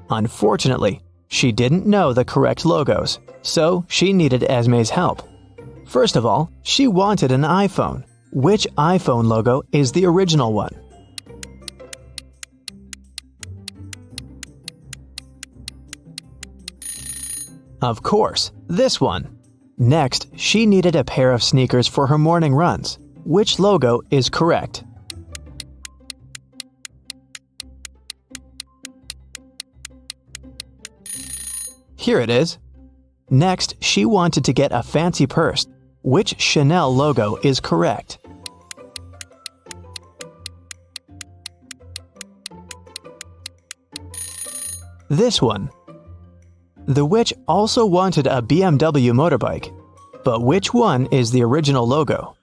Unfortunately, she didn't know the correct logos, so she needed Esme's help. First of all, she wanted an iPhone. Which iPhone logo is the original one? Of course, this one. Next, she needed a pair of sneakers for her morning runs. Which logo is correct? Here it is. Next, she wanted to get a fancy purse. Which Chanel logo is correct? This one. The witch also wanted a BMW motorbike. But which one is the original logo?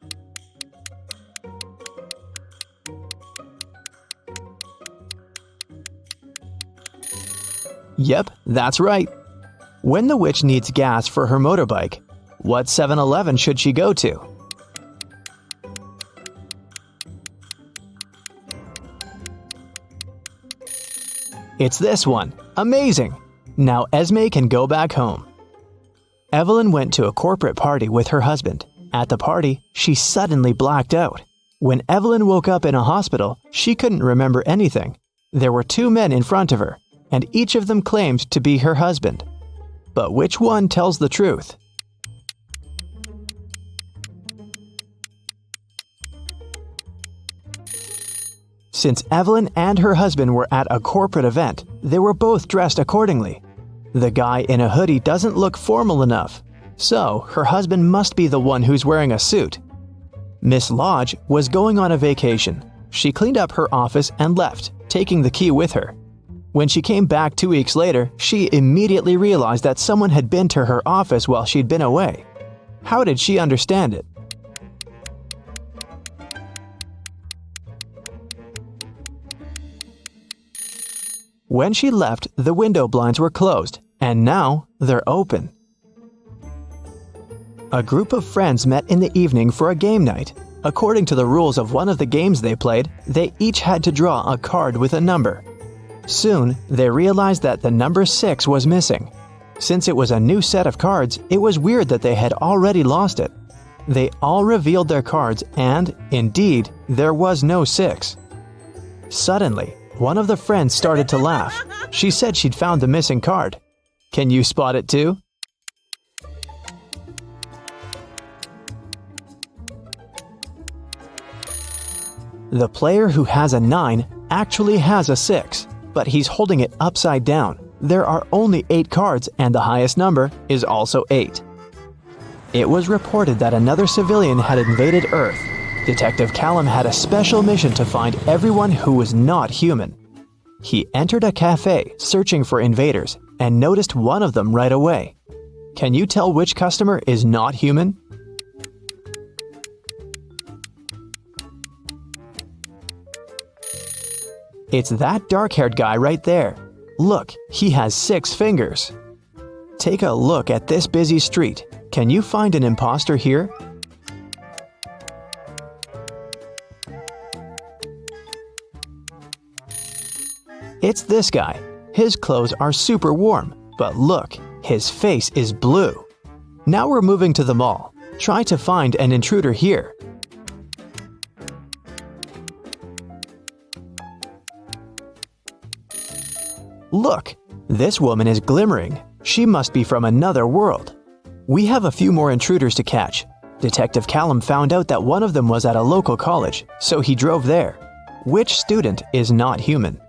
Yep, that's right. When the witch needs gas for her motorbike, what 7-Eleven should she go to? It's this one. Amazing! Now Esme can go back home. Evelyn went to a corporate party with her husband. At the party, she suddenly blacked out. When Evelyn woke up in a hospital, she couldn't remember anything. There were 2 men in front of her, and each of them claimed to be her husband. But which one tells the truth? Since Evelyn and her husband were at a corporate event, they were both dressed accordingly. The guy in a hoodie doesn't look formal enough, so her husband must be the one who's wearing a suit. Miss Lodge was going on a vacation. She cleaned up her office and left, taking the key with her. When she came back 2 weeks later, she immediately realized that someone had been to her office while she'd been away. How did she understand it? When she left, the window blinds were closed, and now they're open. A group of friends met in the evening for a game night. According to the rules of one of the games they played, they each had to draw a card with a number. Soon, they realized that the number 6 was missing. Since it was a new set of cards, it was weird that they had already lost it. They all revealed their cards and, indeed, there was no 6. Suddenly, one of the friends started to laugh. She said she'd found the missing card. Can you spot it too? The player who has a 9 actually has a 6, but he's holding it upside down. There are only 8 cards and the highest number is also 8. It was reported that another civilian had invaded Earth. Detective Callum had a special mission to find everyone who was not human. He entered a cafe searching for invaders and noticed one of them right away. Can you tell which customer is not human? It's that dark-haired guy right there. Look, he has 6 fingers. Take a look at this busy street. Can you find an imposter here? It's this guy. His clothes are super warm, but look, his face is blue. Now we're moving to the mall. Try to find an intruder here. Look, this woman is glimmering. She must be from another world. We have a few more intruders to catch. Detective Callum found out that one of them was at a local college, so he drove there. Which student is not human?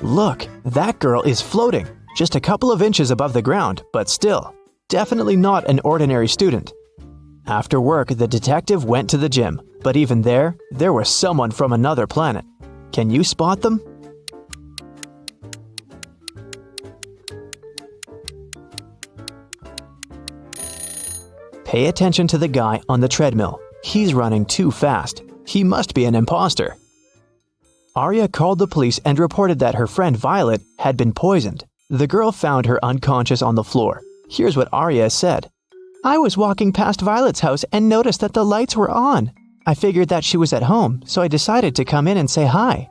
Look, that girl is floating, just a couple of inches above the ground, but still, definitely not an ordinary student. After work, the detective went to the gym, but even there was someone from another planet. Can you spot them? Pay attention to the guy on the treadmill. He's running too fast. He must be an imposter. Arya called the police and reported that her friend Violet had been poisoned. The girl found her unconscious on the floor. Here's what Arya said. I was walking past Violet's house and noticed that the lights were on. I figured that she was at home, so I decided to come in and say hi.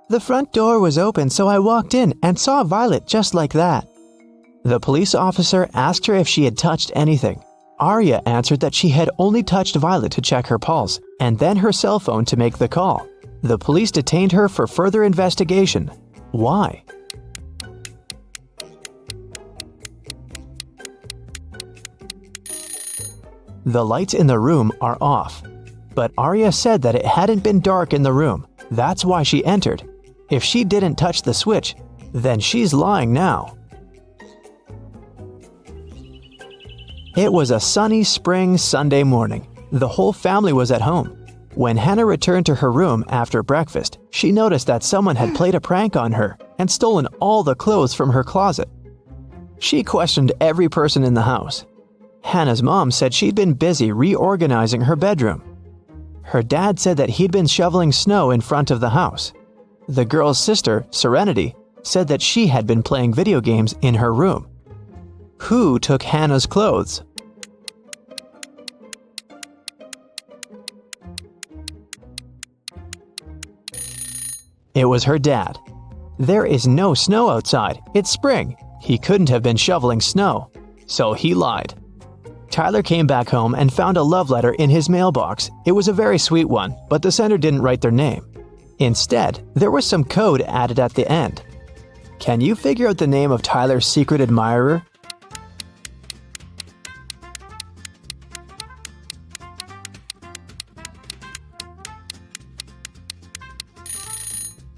The front door was open, so I walked in and saw Violet just like that. The police officer asked her if she had touched anything. Arya answered that she had only touched Violet to check her pulse, and then her cell phone to make the call. The police detained her for further investigation. Why? The lights in the room are off. But Arya said that it hadn't been dark in the room. That's why she entered. If she didn't touch the switch, then she's lying now. It was a sunny spring Sunday morning. The whole family was at home. When Hannah returned to her room after breakfast, she noticed that someone had played a prank on her and stolen all the clothes from her closet. She questioned every person in the house. Hannah's mom said she'd been busy reorganizing her bedroom. Her dad said that he'd been shoveling snow in front of the house. The girl's sister, Serenity, said that she had been playing video games in her room. Who took Hannah's clothes? It was her dad. There is no snow outside. It's spring. He couldn't have been shoveling snow. So he lied. Tyler came back home and found a love letter in his mailbox. It was a very sweet one, but the sender didn't write their name. Instead, there was some code added at the end. Can you figure out the name of Tyler's secret admirer?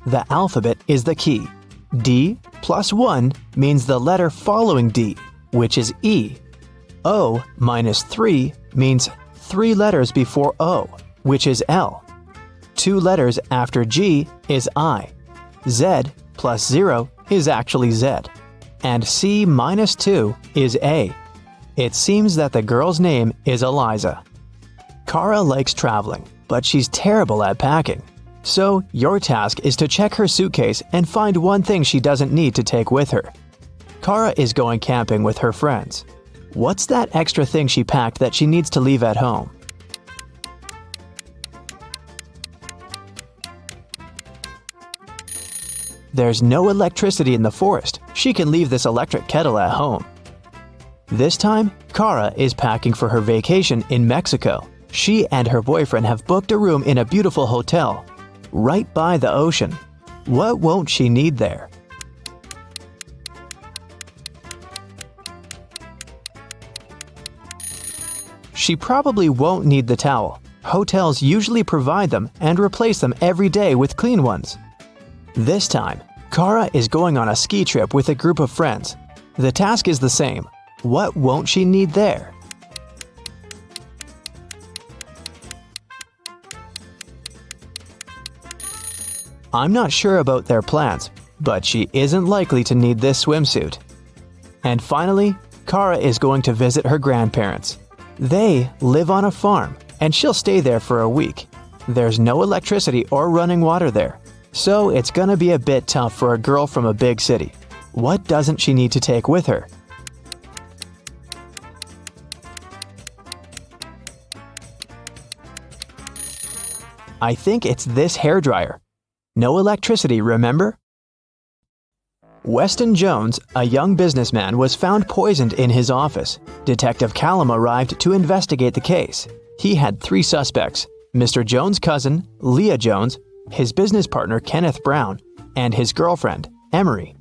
The alphabet is the key. D plus 1 means the letter following D, which is E. O minus 3 means 3 letters before O, which is L. 2 letters after G is I. Z plus 0 is actually Z. And C minus 2 is A. It seems that the girl's name is Eliza. Kara likes traveling, but she's terrible at packing. So, your task is to check her suitcase and find one thing she doesn't need to take with her. Kara is going camping with her friends. What's that extra thing she packed that she needs to leave at home? There's no electricity in the forest. She can leave this electric kettle at home. This time, Kara is packing for her vacation in Mexico. She and her boyfriend have booked a room in a beautiful hotel, right by the ocean. What won't she need there? She probably won't need the towel. Hotels usually provide them and replace them every day with clean ones. This time, Kara is going on a ski trip with a group of friends. The task is the same. What won't she need there? I'm not sure about their plans, but she isn't likely to need this swimsuit. And finally, Kara is going to visit her grandparents. They live on a farm, and she'll stay there for a week. There's no electricity or running water there, so it's gonna be a bit tough for a girl from a big city. What doesn't she need to take with her? I think it's this hairdryer. No electricity, remember? Weston Jones, a young businessman, was found poisoned in his office. Detective Callum arrived to investigate the case. He had 3 suspects: Mr. Jones' cousin, Leah Jones, his business partner Kenneth Brown, and his girlfriend, Emery.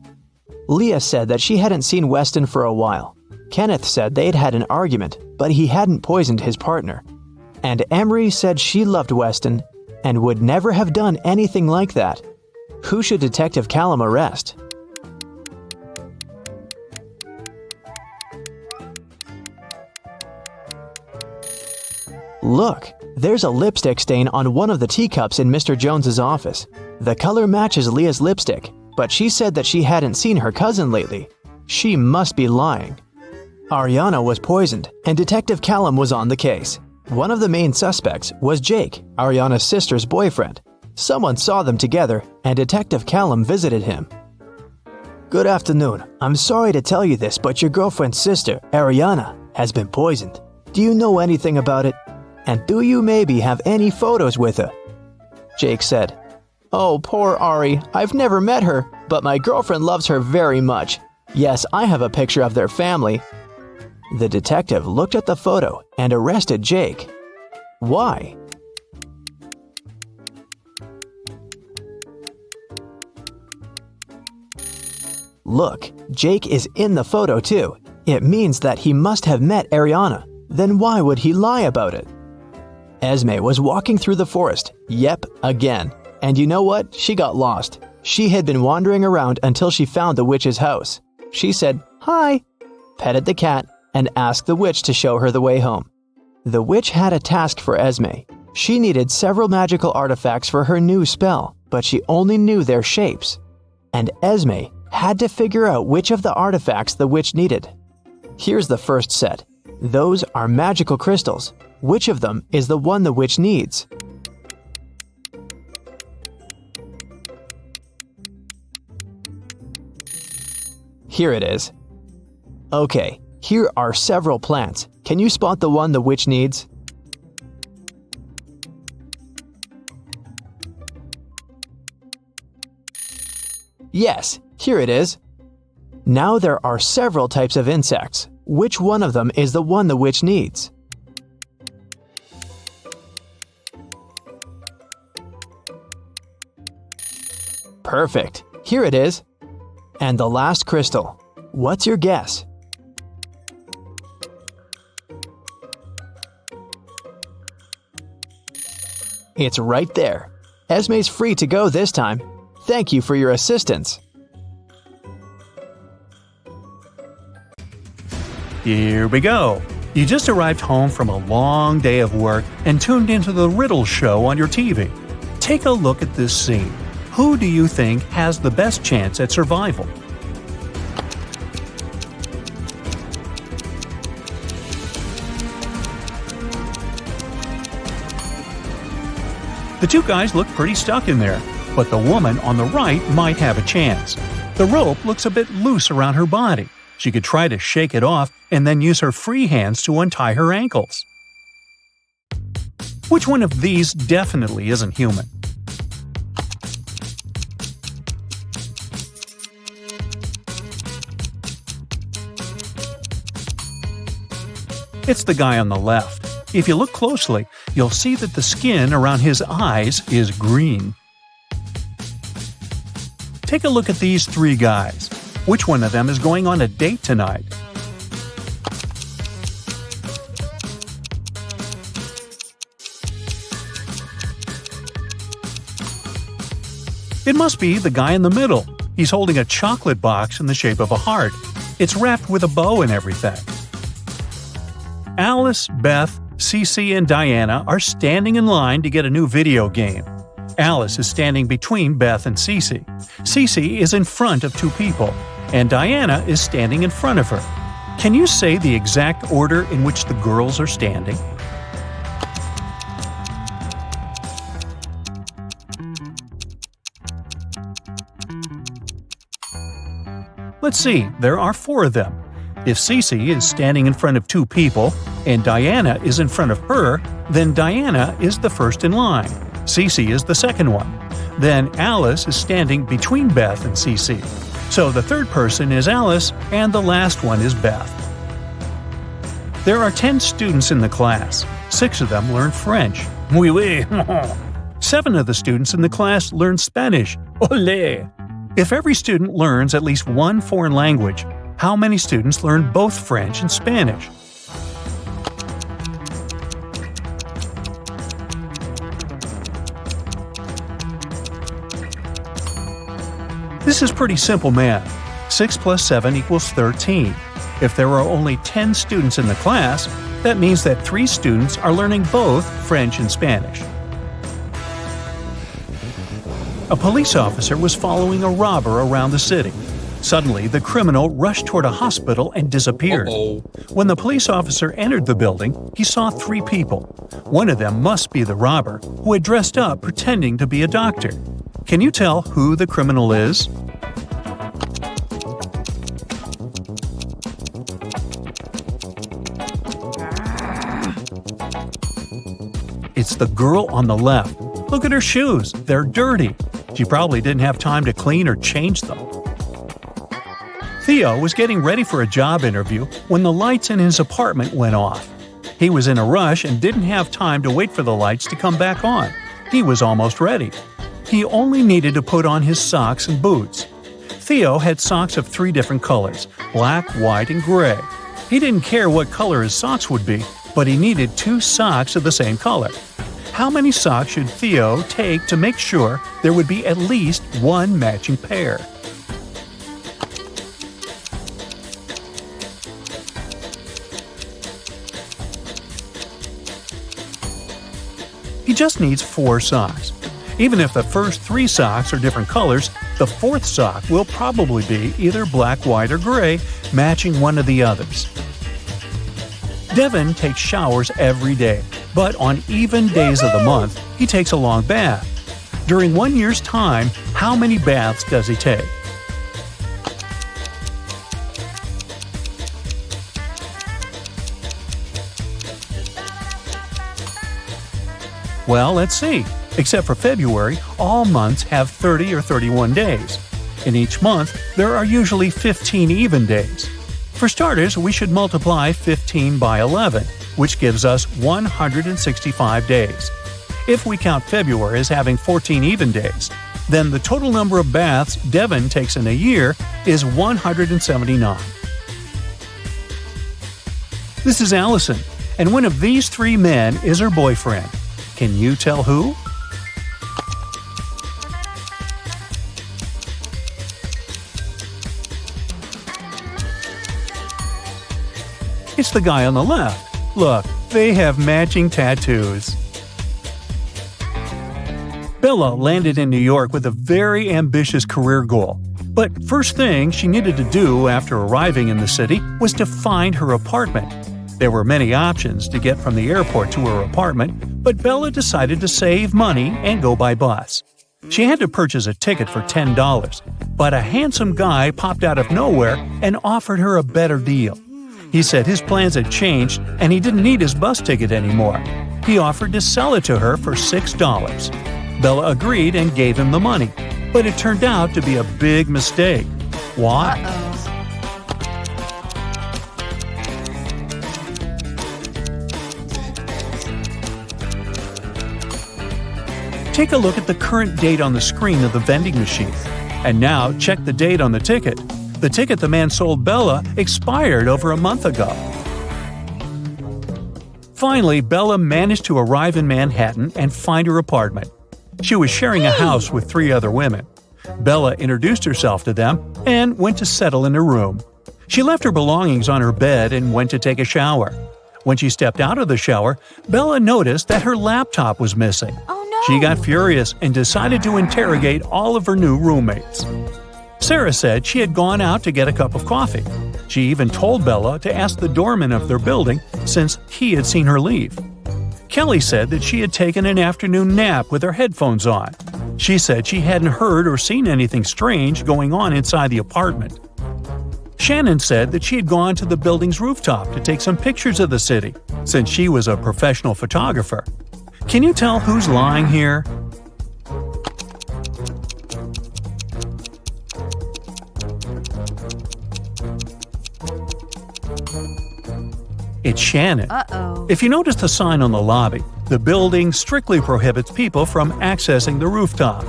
Leah said that she hadn't seen Weston for a while. Kenneth said they'd had an argument, but he hadn't poisoned his partner. And Emery said she loved Weston and would never have done anything like that. Who should Detective Callum arrest? Look, there's a lipstick stain on one of the teacups in Mr. Jones's office. The color matches Leah's lipstick, but she said that she hadn't seen her cousin lately. She must be lying. Ariana was poisoned, and Detective Callum was on the case. One of the main suspects was Jake, Ariana's sister's boyfriend. Someone saw them together, and Detective Callum visited him. Good afternoon. I'm sorry to tell you this, but your girlfriend's sister, Ariana, has been poisoned. Do you know anything about it? And do you maybe have any photos with her? Jake said, Oh, poor Ari. I've never met her, but my girlfriend loves her very much. Yes, I have a picture of their family. The detective looked at the photo and arrested Jake. Why? Look, Jake is in the photo too. It means that he must have met Ariana. Then why would he lie about it? Esme was walking through the forest. Yep, again. And you know what? She got lost. She had been wandering around until she found the witch's house. She said, "Hi," petted the cat, and asked the witch to show her the way home. The witch had a task for Esme. She needed several magical artifacts for her new spell, but she only knew their shapes. And Esme had to figure out which of the artifacts the witch needed. Here's the first set. Those are magical crystals. Which of them is the one the witch needs? Here it is. Okay, here are several plants. Can you spot the one the witch needs? Yes, here it is. Now there are several types of insects. Which one of them is the one the witch needs? Perfect. Here it is. And the last crystal. What's your guess? It's right there. Esme's free to go this time. Thank you for your assistance. Here we go. You just arrived home from a long day of work and tuned into the Riddles show on your TV. Take a look at this scene. Who do you think has the best chance at survival? The two guys look pretty stuck in there, but the woman on the right might have a chance. The rope looks a bit loose around her body. She could try to shake it off and then use her free hands to untie her ankles. Which one of these definitely isn't human? It's the guy on the left. If you look closely, you'll see that the skin around his eyes is green. Take a look at these three guys. Which one of them is going on a date tonight? It must be the guy in the middle. He's holding a chocolate box in the shape of a heart. It's wrapped with a bow and everything. Alice, Beth, Cece, and Diana are standing in line to get a new video game. Alice is standing between Beth and Cece. Cece is in front of two people, and Diana is standing in front of her. Can you say the exact order in which the girls are standing? Let's see, there are four of them. If Cece is standing in front of two people, and Diana is in front of her, then Diana is the first in line. Cece is the second one. Then Alice is standing between Beth and Cece. So the third person is Alice, and the last one is Beth. There are 10 students in the class. 6 of them learn French. Oui, oui. 7 of the students in the class learn Spanish. Olé! If every student learns at least one foreign language, how many students learn both French and Spanish? This is pretty simple math. 6 plus 7 equals 13. If there are only 10 students in the class, that means that 3 students are learning both French and Spanish. A police officer was following a robber around the city. Suddenly, the criminal rushed toward a hospital and disappeared. When the police officer entered the building, he saw 3 people. One of them must be the robber, who had dressed up pretending to be a doctor. Can you tell who the criminal is? It's the girl on the left. Look at her shoes. They're dirty. She probably didn't have time to clean or change them. Theo was getting ready for a job interview when the lights in his apartment went off. He was in a rush and didn't have time to wait for the lights to come back on. He was almost ready. He only needed to put on his socks and boots. Theo had socks of 3 different colors: black, white, and gray. He didn't care what color his socks would be, but he needed 2 socks of the same color. How many socks should Theo take to make sure there would be at least 1 matching pair? He just needs 4 socks. Even if the first 3 socks are different colors, the 4th sock will probably be either black, white, or gray, matching one of the others. Devin takes showers every day, but on even days of the month, he takes a long bath. During 1 year's time, how many baths does he take? Well, let's see. Except for February, all months have 30 or 31 days. In each month, there are usually 15 even days. For starters, we should multiply 15 by 11, which gives us 165 days. If we count February as having 14 even days, then the total number of baths Devin takes in a year is 179. This is Allison, and one of these 3 men is her boyfriend. Can you tell who? It's the guy on the left. Look, they have matching tattoos. Bella landed in New York with a very ambitious career goal. But first thing she needed to do after arriving in the city was to find her apartment. There were many options to get from the airport to her apartment, but Bella decided to save money and go by bus. She had to purchase a ticket for $10, but a handsome guy popped out of nowhere and offered her a better deal. He said his plans had changed and he didn't need his bus ticket anymore. He offered to sell it to her for $6. Bella agreed and gave him the money, but it turned out to be a big mistake. Why? Take a look at the current date on the screen of the vending machine. And now check the date on the ticket. The ticket the man sold Bella expired over a month ago. Finally, Bella managed to arrive in Manhattan and find her apartment. She was sharing a house with 3 other women. Bella introduced herself to them and went to settle in her room. She left her belongings on her bed and went to take a shower. When she stepped out of the shower, Bella noticed that her laptop was missing. Oh no! She got furious and decided to interrogate all of her new roommates. Sarah said she had gone out to get a cup of coffee. She even told Bella to ask the doorman of their building since he had seen her leave. Kelly said that she had taken an afternoon nap with her headphones on. She said she hadn't heard or seen anything strange going on inside the apartment. Shannon said that she had gone to the building's rooftop to take some pictures of the city, since she was a professional photographer. Can you tell who's lying here? It's Shannon. Uh-oh. If you notice the sign on the lobby, the building strictly prohibits people from accessing the rooftop.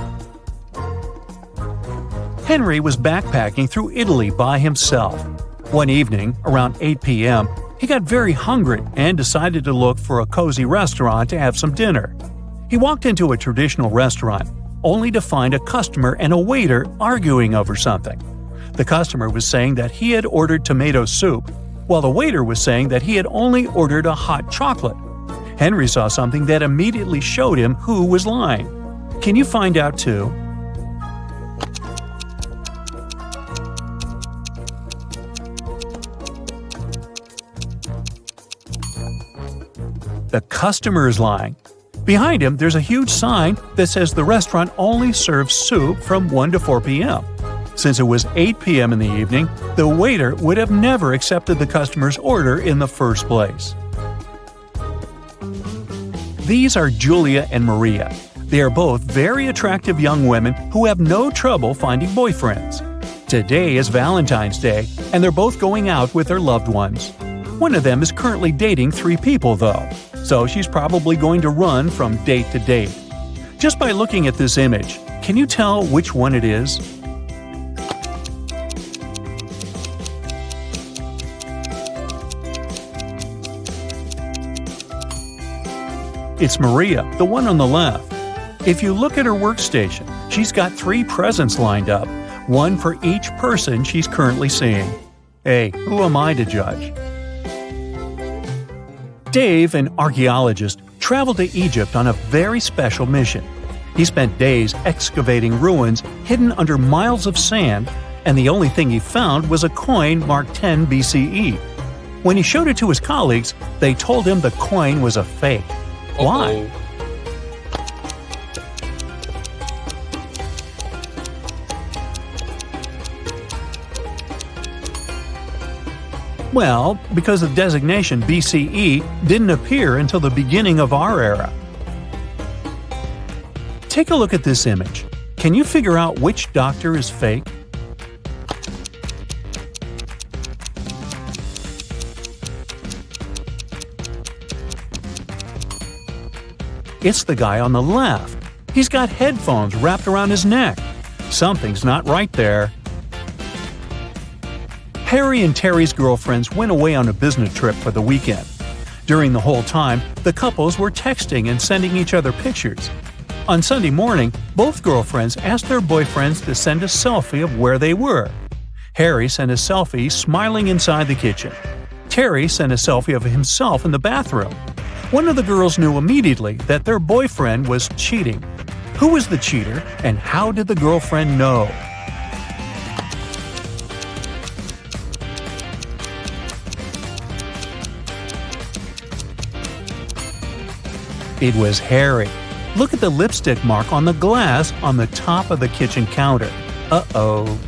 Henry was backpacking through Italy by himself. One evening, around 8 p.m., he got very hungry and decided to look for a cozy restaurant to have some dinner. He walked into a traditional restaurant, only to find a customer and a waiter arguing over something. The customer was saying that he had ordered tomato soup, while the waiter was saying that he had only ordered a hot chocolate. Henry saw something that immediately showed him who was lying. Can you find out too? The customer is lying. Behind him, there's a huge sign that says the restaurant only serves soup from 1 to 4 p.m. Since it was 8 p.m. in the evening, the waiter would have never accepted the customer's order in the first place. These are Julia and Maria. They are both very attractive young women who have no trouble finding boyfriends. Today is Valentine's Day, and they're both going out with their loved ones. One of them is currently dating 3 people, though, so she's probably going to run from date to date. Just by looking at this image, can you tell which one it is? It's Maria, the one on the left. If you look at her workstation, she's got 3 presents lined up, one for each person she's currently seeing. Hey, who am I to judge? Dave, an archaeologist, traveled to Egypt on a very special mission. He spent days excavating ruins hidden under miles of sand, and the only thing he found was a coin marked 10 BCE. When he showed it to his colleagues, they told him the coin was a fake. Why? Well, because the designation BCE didn't appear until the beginning of our era. Take a look at this image. Can you figure out which doctor is fake? It's the guy on the left. He's got headphones wrapped around his neck. Something's not right there. Harry and Terry's girlfriends went away on a business trip for the weekend. During the whole time, the couples were texting and sending each other pictures. On Sunday morning, both girlfriends asked their boyfriends to send a selfie of where they were. Harry sent a selfie smiling inside the kitchen. Terry sent a selfie of himself in the bathroom. One of the girls knew immediately that their boyfriend was cheating. Who was the cheater, and how did the girlfriend know? It was Harry. Look at the lipstick mark on the glass on the top of the kitchen counter. Uh-oh.